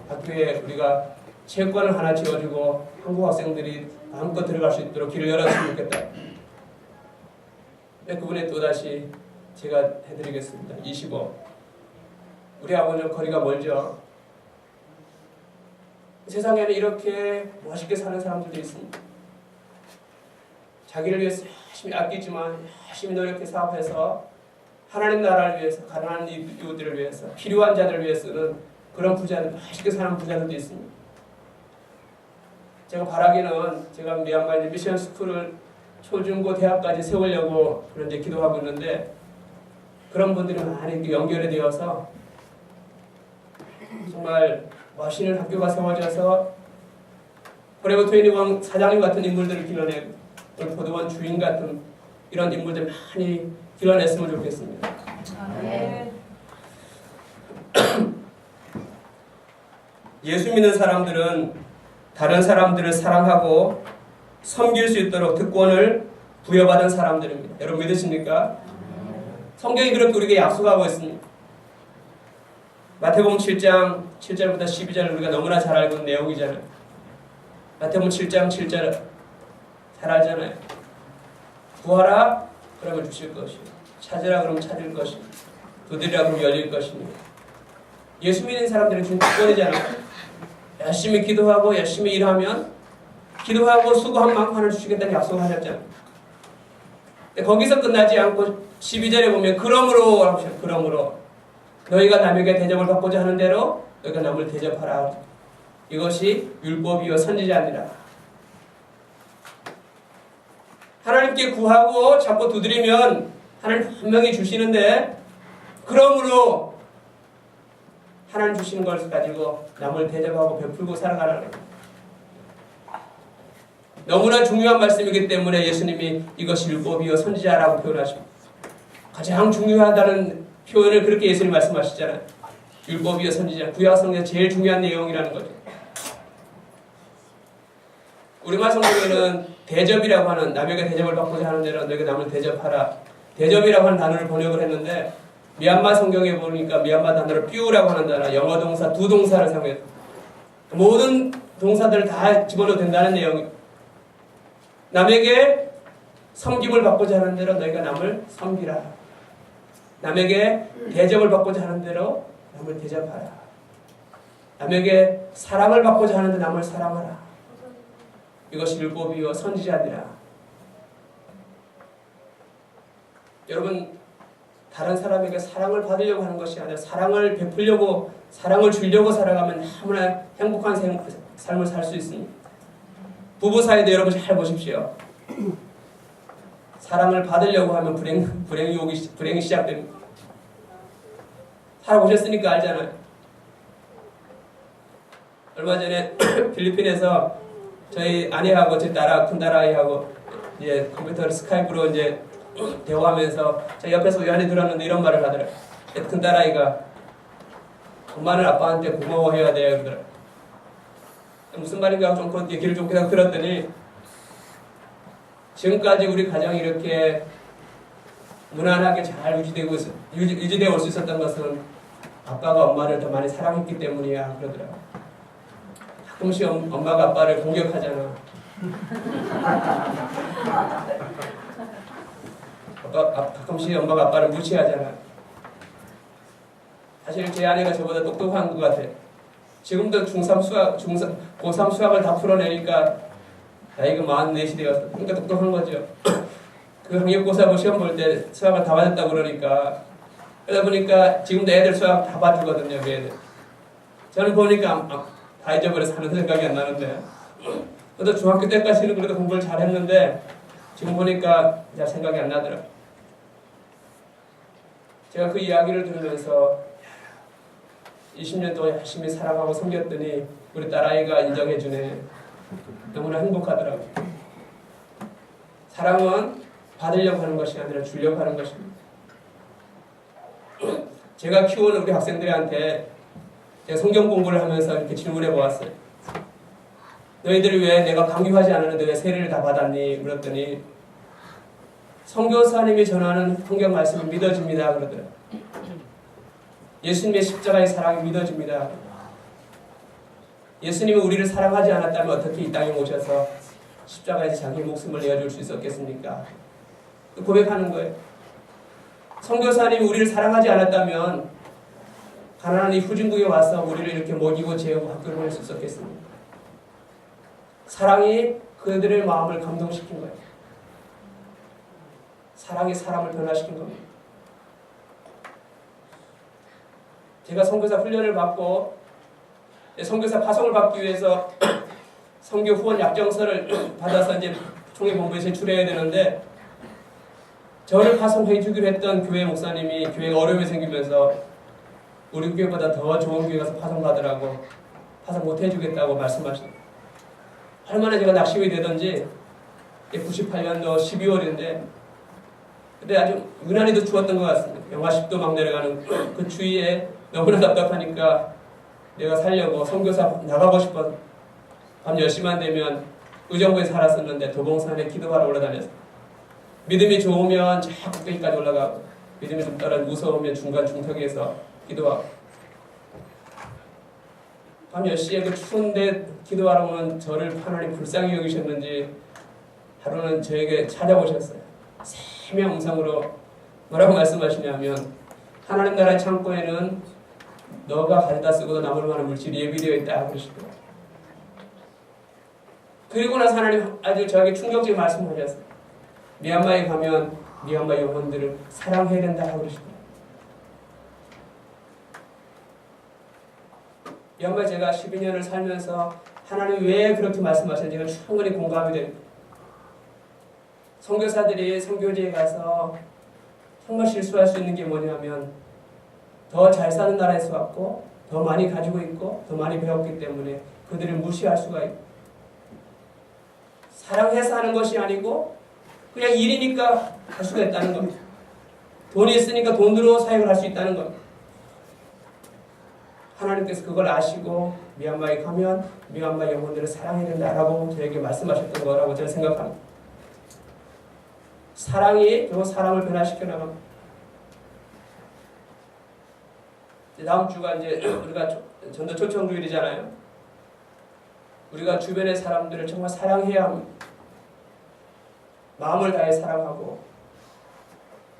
학교에 우리가 체육관을 하나 지어주고 한국 학생들이 마음껏 들어갈 수 있도록 길을 열었으면 좋겠다. 근데 그분이 또다시 제가 해드리겠습니다. 20억. 우리 아버지는 거리가 멀죠. 세상에는 이렇게 멋있게 사는 사람들도 있습니다. 자기를 위해서 열심히 아끼지만 열심히 노력해 사업해서 하나님 나라를 위해서 가난한 이웃들을 위해서 필요한 자들을 위해서는 그런 부자들 멋있게 사는 부자들도 있습니다. 제가 바라기는 제가 미얀마에 미션 스쿨을 초중고 대학까지 세우려고 그런데 기도하고 있는데 그런 분들이 많이 연결이 되어서 정말 멋있는 학교가 세워져서 포레버 트레이닝원 사장님 같은 인물들을 길러내고 포도원 주인 같은 이런 인물들 많이 길러냈으면 좋겠습니다. 예수 믿는 사람들은 다른 사람들을 사랑하고 섬길 수 있도록 특권을 부여받은 사람들입니다. 여러분 믿으십니까? 성경이 그렇게 우리에게 약속하고 있습니다. 마태복음 7장 7절부터 12절을 우리가 너무나 잘 알고 있는 내용이잖아요. 마태복음 7장 7절 잘 알잖아요. 구하라 그러면 주실 것이요 찾으라 그러면 찾을 것이요 두드리라 그러면 열릴 것이니 예수 믿는 사람들은 주는 특권이잖아요. 열심히 기도하고 열심히 일하면 기도하고 수고한 만큼 하늘 주시겠다는 약속하셨잖아요. 근데 거기서 끝나지 않고 12절에 보면 그러므로 너희가 남에게 대접을 받고자 하는 대로 너희가 남을 대접하라. 이것이 율법이요 선지자니라. 하나님께 구하고 자꾸 두드리면 하나님 분명히 주시는데 그러므로 하나님 주시는 것을 가지고 남을 대접하고 베풀고 살아가라는 거예요. 너무나 중요한 말씀이기 때문에 예수님이 이것이 율법이요 선지자라고 표현하십니다. 가장 중요하다는 표현을 그렇게 예수님 말씀하시잖아요. 율법이요 선지자, 구약 성경에서 제일 중요한 내용이라는 거죠. 우리말 성경에는 대접이라고 하는 남에게 대접을 받고자 하는 대로 너희가 남을 대접하라. 대접이라고 하는 단어를 번역을 했는데 미얀마 성경에 보니까 미얀마 단어를 뷰라고 하는 단어, 영어 동사 두 동사를 사용해요. 모든 동사들을 다 집어넣어도 된다는 내용이. 남에게 섬김을 받고자 하는 대로 너희가 남을 섬기라. 남에게 대접을 받고자 하는 대로 남을 대접하라. 남에게 사랑을 받고자 하는 대로 남을 사랑하라. 이것이 율법이요 선지자니라. 여러분 다른 사람에게 사랑을 받으려고 하는 것이 아니라 사랑을 베풀려고 사랑을 주려고 살아가면 너무나 행복한 삶을 살 수 있습니다. 부부 사이도 여러분 잘 보십시오. 사랑을 받으려고 하면 불행이 시작됩니다. 살아보셨으니까 알잖아요. 얼마 전에 필리핀에서 저희 아내하고 제 큰 딸아이하고 이제 컴퓨터 스카이프로 이제 대화하면서 제 옆에서 우연히 들었는데 이런 말을 하더라고요. 큰 딸아이가 엄마는 아빠한테 고마워해야 돼요. 그러더라고요. 무슨 말인가 좀 그 얘기를 좀 그냥 들었더니 지금까지 우리 가정이 이렇게 무난하게 잘 유지되어 올 수 있었던 것은 아빠가 엄마를 더 많이 사랑했기 때문이야. 그러더라고요. 가끔씩 엄마가 아빠를 공격하잖아. 가끔씩 엄마가 아빠를 무시하잖아. 사실 제 아내가 저보다 똑똑한 것 같아요. 지금도 고3 수학을 다 풀어내니까 나이가 44이 되었어. 그러니까 똑똑한 거죠. 그 학력고사 시험 볼 때 수학을 다 맞았다고 그러니까 그러다 보니까 지금도 애들 수학 다 봐주거든요. 그 애들. 저는 보니까 다 잊어버려서 하는 생각이 안 나는데, 저도 중학교 때까지는 그래도 공부를 잘했는데 지금 보니까 잘 생각이 안 나더라고요. 제가 그 이야기를 들으면서 20년 동안 열심히 사랑하고 섬겼더니 우리 딸아이가 인정해주네. 너무나 행복하더라고요. 사랑은 받으려고 하는 것이 아니라 주려고 하는 것입니다. 제가 키우는 우리 학생들한테 제가 성경 공부를 하면서 이렇게 질문해 보았어요. 너희들이 왜 내가 강요하지 않았는데 왜 세례를 다 받았니? 물었더니 선교사님이 전하는 성경 말씀이 믿어집니다. 그러더라고요. 예수님의 십자가의 사랑이 믿어집니다. 예수님이 우리를 사랑하지 않았다면 어떻게 이 땅에 오셔서 십자가에서 자기 목숨을 내어줄 수 있었겠습니까? 고백하는 거예요. 선교사님이 우리를 사랑하지 않았다면 가나안 이 후진국에 와서 우리를 이렇게 먹이고 재우고 학교를 보낼 수 있었겠습니까? 사랑이 그들의 마음을 감동시킨 거예요. 사랑이 사람을 변화시킨 겁니다. 제가 선교사 훈련을 받고 선교사 파송을 받기 위해서 선교 후원 약정서를 받아서 이제 총회본부에 제출해야 되는데 저를 파송해 주기로 했던 교회 목사님이 교회가 어려움이 생기면서 우리 교회보다 더 좋은 교회 가서 파송받으라고 파송 못 해주겠다고 말씀하셨어요. 얼마나 제가 낙심이 되던지 98년도 12월인데 그때 아주 유난히도 추웠던 것 같습니다. 영하 10도 막 내려가는 그 추위에 너무나 답답하니까 내가 살려고 선교사 나가고 싶어서 밤 10시만 되면 의정부에 살았었는데 도봉산에 기도하러 올라다녔어요. 믿음이 좋으면 저 꼭대기까지 올라가고 믿음이 좀 떨어져 무서우면 중간 중턱에서 기도하고 밤 10시에 그 추운데 기도하러 오는 저를 하나님 불쌍히 여기셨는지 하루는 저에게 찾아오셨어요. 세명 음성으로 뭐라고 말씀하시냐면 하나님 나라의 창고에는 너가 가져다 쓰고도 남을 만한 물질이 예비되어 있다 그러시더라고요. 그리고 나서 하나님 아주 저에게 충격적인 말씀하셨어요. 미얀마에 가면 미얀마 영혼들을 사랑해야 된다 그러시더라고요. 미얀마에 제가 12년을 살면서 하나님 왜 그렇게 말씀하셨는지가 충분히 공감이 됩니다. 선교사들이 선교지에 가서 정말 실수할 수 있는 게 뭐냐면 더 잘 사는 나라에서 왔고 더 많이 가지고 있고 더 많이 배웠기 때문에 그들을 무시할 수가 있고 사랑해서 하는 것이 아니고 그냥 일이니까 할 수가 있다는 겁니다. 돈이 있으니까 돈으로 사역을 할 수 있다는 겁니다. 하나님께서 그걸 아시고 미얀마에 가면 미얀마 영혼들을 사랑해야 된다라고 저에게 말씀하셨던 거라고 저는 생각합니다. 사랑이 결국 사람을 변화시켜 나갑니다. 다음 주가 이제 우리가 전도 초청주일이잖아요. 우리가 주변의 사람들을 정말 사랑해야 합니다. 마음을 다해 사랑하고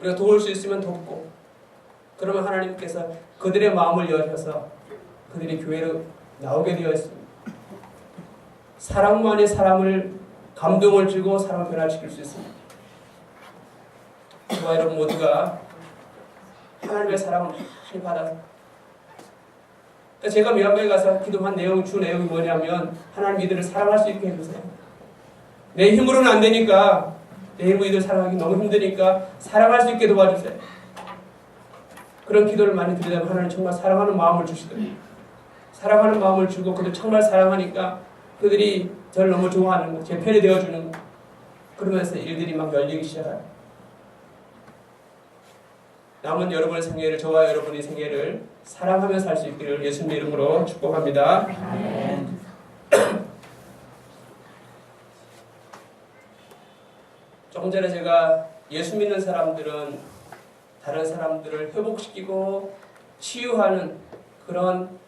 우리가 도울 수 있으면 돕고 그러면 하나님께서 그들의 마음을 여셔서 그들이 교회로 나오게 되어 있습니다. 사랑만이 사람을 감동을 주고 사람을 변화시킬 수 있습니다. 저와 여러분 모두가 하나님의 사랑을 많이 받아서 제가 미얀마에 가서 기도한 내용이 뭐냐면 하나님 이들을 사랑할 수 있게 해주세요. 내 힘으로는 안 되니까 내 힘으로 이들 사랑하기 너무 힘드니까 사랑할 수 있게 도와주세요. 그런 기도를 많이 드리다가 하나님 정말 사랑하는 마음을 주시더니 사랑하는 마음을 주고 그들 정말 사랑하니까 그들이 저를 너무 좋아하는 거, 제 편이 되어주는 거. 그러면서 일들이 막 열리기 시작해요. 남은 여러분의 생애를 저와 여러분의 생애를 사랑하며 살 수 있기를 예수님의 이름으로 축복합니다. 아멘. 조금 전에 제가 예수 믿는 사람들은 다른 사람들을 회복시키고 치유하는 그런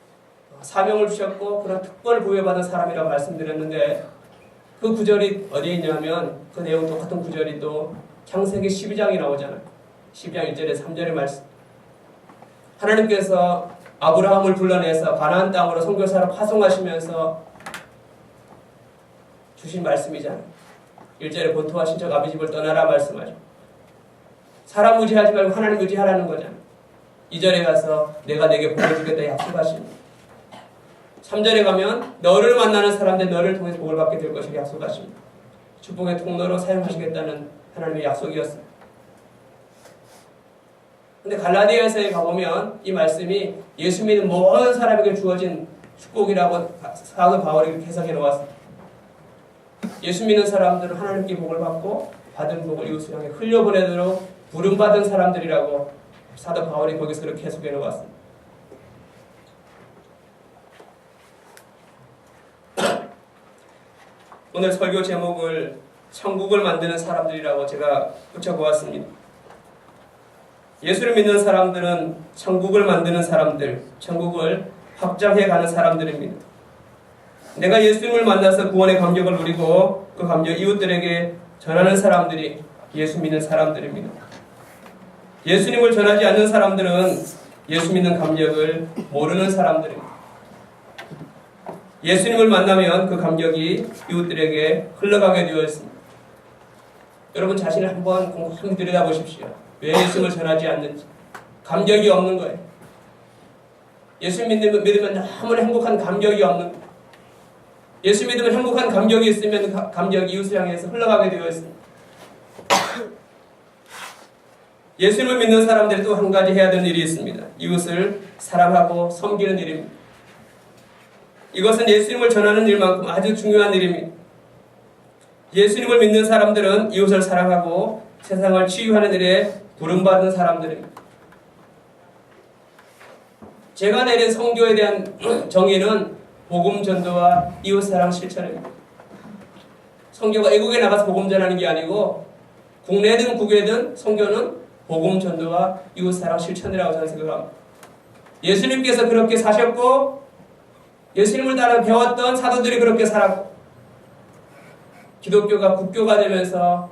사명을 주셨고 그런 특권을 부여받은 사람이라고 말씀드렸는데 그 구절이 어디에 있냐면 그 내용 똑같은 구절이 또 창세기 12장이 나오잖아요. 12장 1절에 3절의 말씀. 하나님께서 아브라함을 불러내서 가나안 땅으로 선교사로 파송하시면서 주신 말씀이잖아요. 1절에 본토와 친척 아비 집을 떠나라 말씀하죠. 사람 의지하지 말고 하나님 의지하라는 거잖아요. 2절에 가서 내가 내게 복을 주겠다 약속하십니다. 3절에 가면 너를 만나는 사람들 너를 통해서 복을 받게 될 것을 약속하십니다. 축복의 통로로 사용하시겠다는 하나님의 약속이었습니다. 근데 갈라디아서에 가보면 이 말씀이 예수 믿는 모든 사람에게 주어진 축복이라고 사도 바울이 이렇게 해석해 놓았습니다. 예수 믿는 사람들은 하나님께 복을 받고 받은 복을 이웃을 향해 흘려보내도록 부름받은 사람들이라고 사도 바울이 거기서 그렇게 해석해 놓았습니다. 오늘 설교 제목을 천국을 만드는 사람들이라고 제가 붙여보았습니다. 예수를 믿는 사람들은 천국을 만드는 사람들, 천국을 확장해 가는 사람들입니다. 내가 예수님을 만나서 구원의 감격을 누리고 그 감격 이웃들에게 전하는 사람들이 예수 믿는 사람들입니다. 예수님을 전하지 않는 사람들은 예수 믿는 감격을 모르는 사람들입니다. 예수님을 만나면 그 감격이 이웃들에게 흘러가게 되어 있습니다. 여러분 자신을 한번 곰곰이 들여다보십시오. 왜 예수님을 전하지 않는지. 감격이 없는 거예요. 예수 믿으면 너무나 행복한 감격이 없는 거예요. 예수 믿으면 행복한 감격이 있으면 그 감격이 이웃을 향해서 흘러가게 되어 있습니다. 예수님을 믿는 사람들이 또 한 가지 해야 되는 일이 있습니다. 이웃을 사랑하고 섬기는 일입니다. 이것은 예수님을 전하는 일만큼 아주 중요한 일입니다. 예수님을 믿는 사람들은 이웃을 사랑하고 세상을 치유하는 일에 부름받은 사람들입니다. 제가 내린 성교에 대한 정의는 복음 전도와 이웃 사랑 실천입니다. 성교가 애국에 나가서 복음 전하는 게 아니고 국내든 국외든 성교는 복음 전도와 이웃 사랑 실천이라고 저는 생각합니다. 예수님께서 그렇게 사셨고 예수님을 따라 배웠던 사도들이 그렇게 살았고 기독교가 국교가 되면서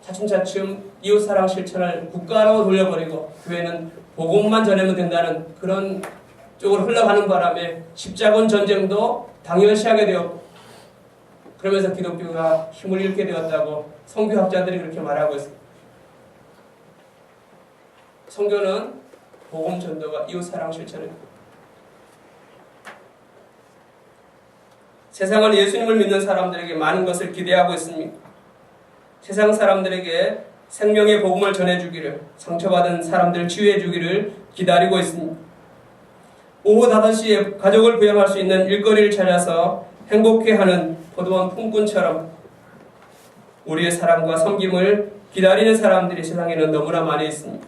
차츰차츰 이웃 사랑 실천을 국가로 돌려버리고 교회는 복음만 전하면 된다는 그런 쪽으로 흘러가는 바람에 십자군 전쟁도 당연시하게 되었고 그러면서 기독교가 힘을 잃게 되었다고 성교학자들이 그렇게 말하고 있습니다. 성교는 복음 전도가 이웃 사랑 실천입니다. 세상은 예수님을 믿는 사람들에게 많은 것을 기대하고 있습니다. 세상 사람들에게 생명의 복음을 전해주기를, 상처받은 사람들 치유해주기를 기다리고 있습니다. 오후 5시에 가족을 부양할 수 있는 일거리를 찾아서 행복해하는 포도원 품꾼처럼 우리의 사랑과 섬김을 기다리는 사람들이 세상에는 너무나 많이 있습니다.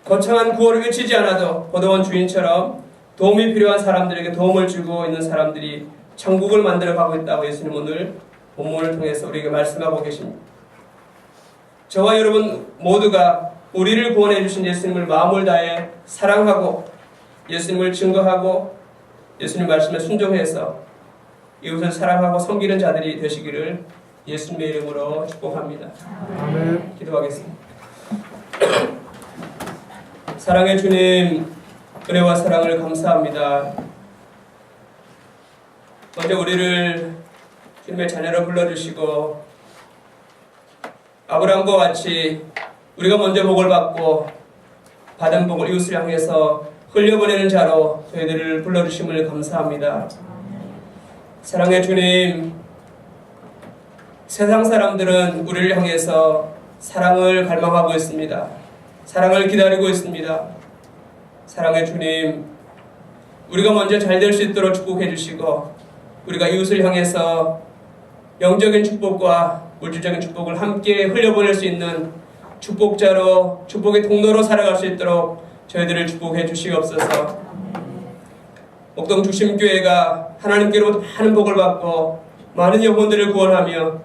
거창한 구호를 외치지 않아도 포도원 주인처럼 도움이 필요한 사람들에게 도움을 주고 있는 사람들이 천국을 만들어 가고 있다고 예수님 오늘 본문을 통해서 우리에게 말씀하고 계십니다. 저와 여러분 모두가 우리를 구원해 주신 예수님을 마음을 다해 사랑하고 예수님을 증거하고 예수님 말씀에 순종해서 이웃을 사랑하고 섬기는 자들이 되시기를 예수님의 이름으로 축복합니다. 아멘. 기도하겠습니다. 사랑의 주님, 은혜와 사랑을 감사합니다. 먼저 우리를 주님의 자녀로 불러주시고 아브라함과 같이 우리가 먼저 복을 받고 받은 복을 이웃을 향해서 흘려보내는 자로 저희들을 불러주심을 감사합니다. 사랑의 주님, 세상 사람들은 우리를 향해서 사랑을 갈망하고 있습니다. 사랑을 기다리고 있습니다. 사랑의 주님, 우리가 먼저 잘 될 수 있도록 축복해 주시고 우리가 이웃을 향해서 영적인 축복과 물질적인 축복을 함께 흘려보낼 수 있는 축복자로 축복의 통로로 살아갈 수 있도록 저희들을 축복해 주시옵소서. 목동 중심교회가 하나님께로부터 많은 복을 받고 많은 영혼들을 구원하며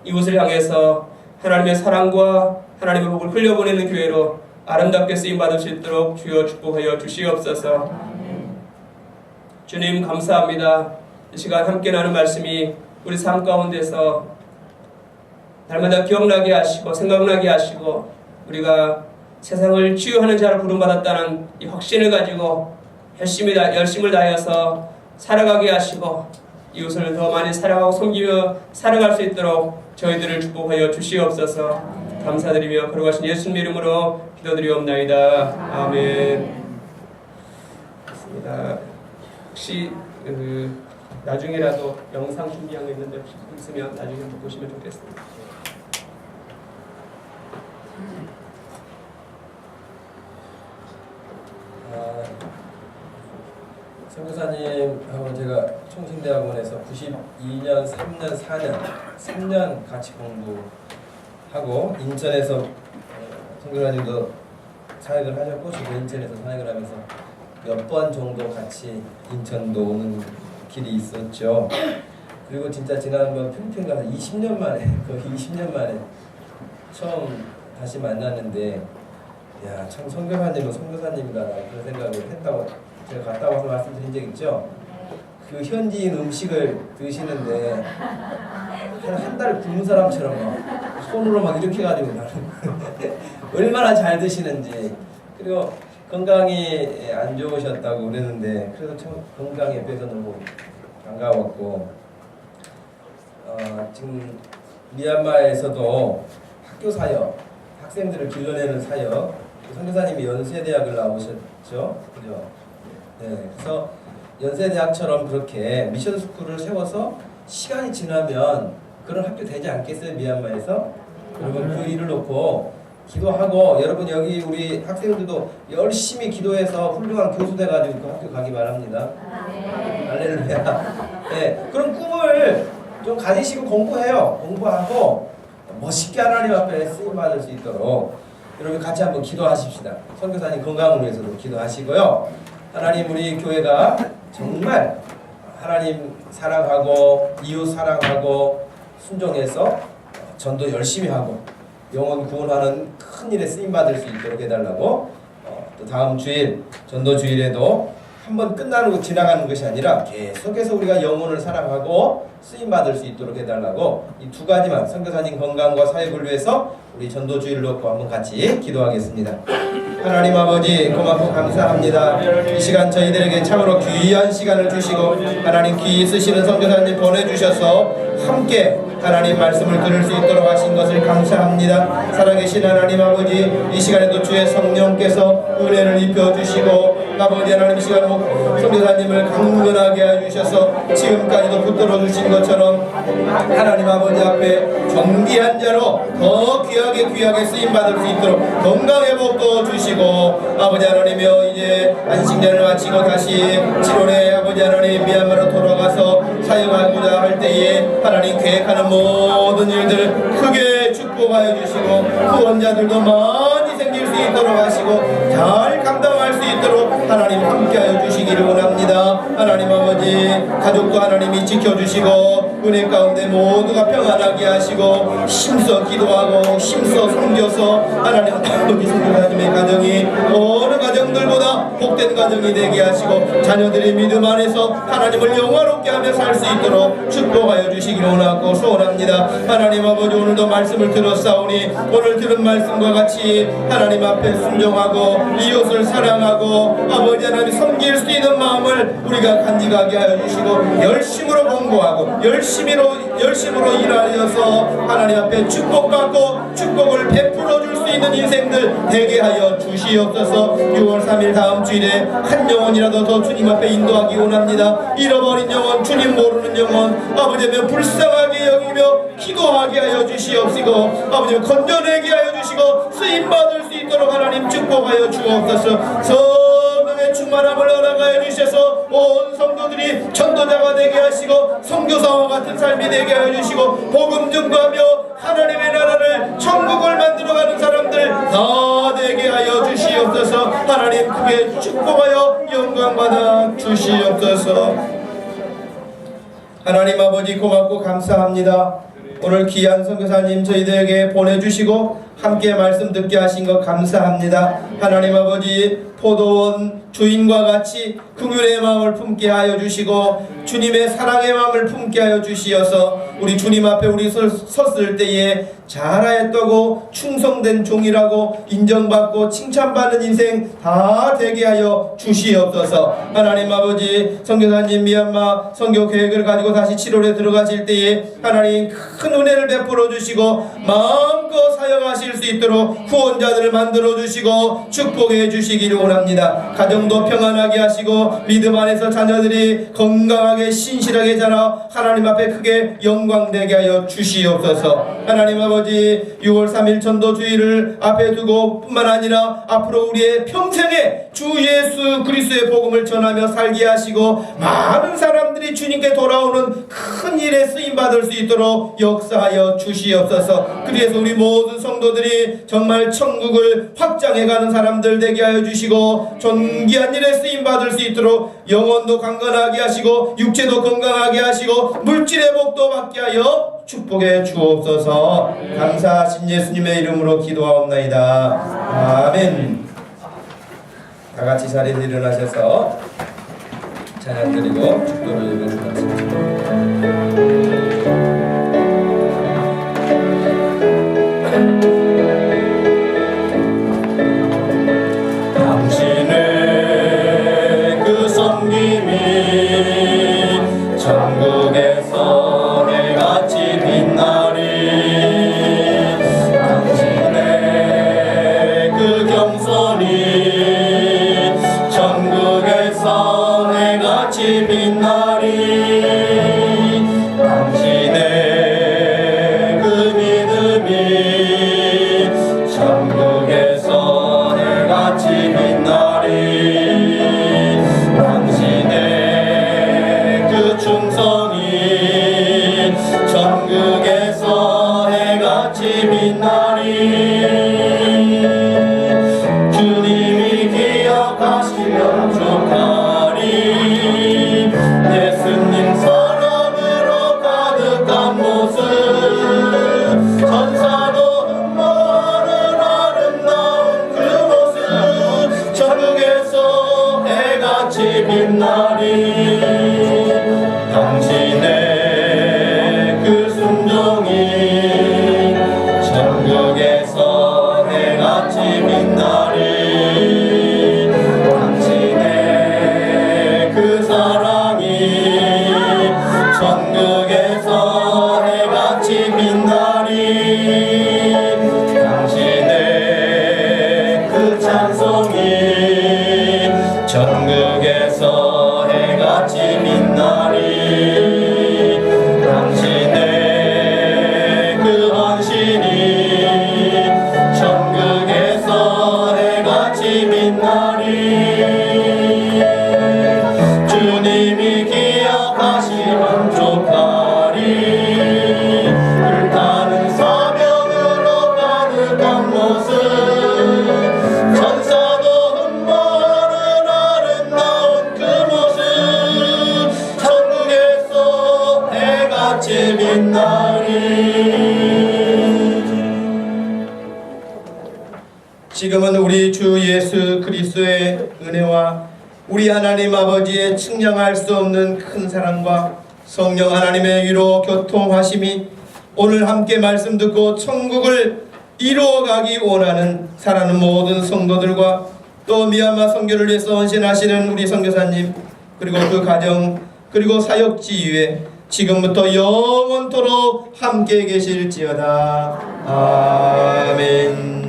이웃을 향해서 하나님의 사랑과 하나님의 복을 흘려보내는 교회로 아름답게 쓰임받을 수 있도록 주여 축복하여 주시옵소서. 주님 감사합니다. 이 시간 함께 나눈 말씀이 우리 삶 가운데서 날마다 기억나게 하시고 생각나게 하시고 우리가 세상을 치유하는 자로 부름받았다는 이 확신을 가지고 열심을 다하여서 살아가게 하시고 이웃을 더 많이 사랑하고 섬기며 살아갈 수 있도록 저희들을 축복하여 주시옵소서. 감사드리며 걸어가신 예수님 이름으로 기도드리옵나이다. 아멘. 좋습니다. 혹시 나중에라도 영상 준비한 거 있는데 혹시 있으면 나중에 한번 보시면 좋겠습니다. 선교사님하고 제가 총신대학원에서 92년, 3년, 4년, 3년 같이 공부하고 인천에서 선교사님도 사역을 하셨고 저도 인천에서 사역을 하면서 몇 번 정도 같이 인천도 오는 길이 있었죠. 그리고 진짜 지난번 필리핀 가서 20년 만에 거의 20년 만에 처음 다시 만났는데 야, 참 선교사님은 선교사님이다 그런 생각을 했다고 제가 갔다 와서 말씀드린 적 있죠. 그 현지인 음식을 드시는데 한 달 굶은 사람처럼 막 손으로 막 이렇게 가지고 얼마나 잘 드시는지. 그리고 건강이 안 좋으셨다고 그랬는데 그래도 참 건강에 비해서 너무 반가웠고 지금 미얀마에서도 학교 사역, 학생들을 길러내는 사역, 선교사님이 연세대학을 나오셨죠, 그죠? 네, 그래서 연세대학처럼 그렇게 미션 스쿨을 세워서 시간이 지나면 그런 학교 되지 않겠어요, 미얀마에서? 여러분 그 일을 놓고 기도하고 여러분 여기 우리 학생들도 열심히 기도해서 훌륭한 교수 돼가지고 그 학교 가기 바랍니다. 할렐루야. 네, 그런 꿈을 좀 가지시고 공부하고 멋있게 하나님 앞에 쓰임 받을 수 있도록 여러분 같이 한번 기도하십시다. 선교사님 건강을 위해서도 기도하시고요. 하나님 우리 교회가 정말 하나님 사랑하고 이웃 사랑하고 순종해서 전도 열심히 하고 영혼 구원하는 큰 일에 쓰임 받을 수 있도록 해달라고 또 다음 주일 전도 주일에도 한번 끝나는 거 지나가는 것이 아니라 계속해서 우리가 영혼을 사랑하고 쓰임 받을 수 있도록 해달라고 이 두 가지만 선교사님 건강과 사역을 위해서 우리 전도 주일을 놓고 한번 같이 기도하겠습니다. 하나님 아버지 고맙고 감사합니다. 이 시간 저희들에게 참으로 귀한 시간을 주시고 하나님 귀히 쓰시는 선교사님 보내주셔서 함께 하나님 말씀을 들을 수 있도록 하신 것을 감사합니다. 살아계신 하나님 아버지 이 시간에도 주의 성령께서 은혜를 입혀주시고 아버지 하나님 시간 선교사님을 강건하게 해주셔서 지금까지도 붙들어 주신 것처럼 하나님 아버지 앞에 존귀한 자로 더 귀하게 쓰임받을 수 있도록 건강회복도 주시고 아버지 하나님이여 이제 안식년을 마치고 다시 7월에 아버지 하나님 미얀마로 돌아가서 사역하고자 할 때에 하나님 계획하는 모든 일들 크게 축복하여 주시고 후원자들도 많이 생길 수 있도록 하시고 잘 감당할 수 있도록 하나님 함께하여 주시기를 원합니다. 하나님 아버지 가족도 하나님이 지켜주시고 은혜 가운데 모두가 평안하게 하시고 힘써 기도하고 힘써 섬겨서 하나님 아버지 선교사님의 가정이 어느 가정들보다 복된 가정이 되게 하시고 자녀들의 믿음 안에서 하나님을 영화롭게 하며 살 수 있도록 축복하여 주시기를 원하고 소원합니다. 하나님 아버지 오늘도 말씀을 들었사오니 오늘 들은 말씀과 같이 하나님 앞에 순종하고 이웃을 사랑하고 아버지 하나님 섬길 수 있는 마음을 우리가 간직하게 하여 주시고 열심으로 공부하고 열심으로 일하여서 하나님 앞에 축복받고 축복을 베풀어 줄 수 있는 인생들 되게 하여 주시옵소서. 6월 3일 다음 주일에 한 영혼이라도 더 주님 앞에 인도하기 원합니다. 잃어버린 영혼, 주님 모르는 영혼 아버지면 불쌍하게 여기며 기도하게 하여 주시옵시고 아버지 건져내게 하여 주시고 쓰임받을 수 있도록 하나님 축복하여 주옵소서. 성령의 충만함을 허락하여 주셔서 온 성도들이 전도자가 되게 하시고 선교사와 같은 삶이 되게 하여 주시고 복음 증거하며 하나님의 나라를 천국을 만들어가는 사람들 다 되게 하여 주시옵소서. 하나님 크게 축복하여 영광받아 주시옵소서. 하나님 아버지 고맙고 감사합니다. 오늘 귀한 선교사님 저희들에게 보내주시고 함께 말씀 듣게 하신 것 감사합니다. 하나님 아버지 포도원 주인과 같이 긍휼의 마음을 품게 하여 주시고 주님의 사랑의 마음을 품게 하여 주시어서 우리 주님 앞에 우리 섰을 때에 잘하였다고 충성된 종이라고 인정받고 칭찬받는 인생 다 되게 하여 주시옵소서. 하나님 아버지 선교사님 미얀마 선교 계획을 가지고 다시 7월에 들어가실 때에 하나님 큰 은혜를 베풀어 주시고 마음껏 사역하시 사실 수 있도록 후원자들을 만들어 주시고 축복해 주시기를 원합니다. 가정도 평안하게 하시고 믿음 안에서 자녀들이 건강하게 신실하게 자라 하나님 앞에 크게 영광되게 하여 주시옵소서. 하나님 아버지, 6월 3일 전도주의를 앞에 두고 뿐만 아니라 앞으로 우리의 평생에 주 예수 그리스도의 복음을 전하며 살게 하시고 많은 사람들이 주님께 돌아오는 큰 일에 쓰임받을 수 있도록 역사하여 주시옵소서. 그래서 우리 모든 성도들이 정말 천국을 확장해가는 사람들 되게 하여 주시고 존귀한 일에 쓰임받을 수 있도록 영혼도 강건하게 하시고 육체도 건강하게 하시고 물질의 복도 받게 하여 축복해 주옵소서. 감사하신 예수님의 이름으로 기도하옵나이다. 아멘. 다같이 자리에서 일어나셔서 찬양 드리고 축도를 읽어주겠습니다. 당신의 그 섬김이 천국에서 해같이 빛나리. 당신의 그 경선이 천국에서 해같이 빛나리. 당신의 그 믿음이 천국에서 해같이 빛나리. 당신의 그 충성이 천국에서 해같이 빛나리. 주님이 기억하시면 좋다리. 예수님 사랑으로 가득한 모습, 천사도 흠모하는 아름다운 그 모습, 천국에서 해같이 빛나리. 당신의 그 순종이 천국에서 해같이 빛나리. 당신의 그 사랑이 천국에서 해같이 빛나리. 당신의 그 찬송이 천국에서 해같이 빛나리. 당신의 그 헌신이 천국에서 해같이 빛나리. 주님이 기억하시면 좋다리. 불타는 사명으로 가득한 모습, 천사도 흠모하는 아름다운 그 모습, 천국에서 해같이 빛나리. 지금은 우리 주 예수 그리스도의 은혜와 우리 하나님 아버지의 측량할 수 없는 큰 사랑과 성령 하나님의 위로 교통하심이 오늘 함께 말씀 듣고 천국을 이루어가기 원하는 사랑하는 모든 성도들과 또 미얀마 선교를 위해서 헌신하시는 우리 선교사님, 그리고 그 가정, 그리고 사역지 위에 지금부터 영원토록 함께 계실지어다. 아멘.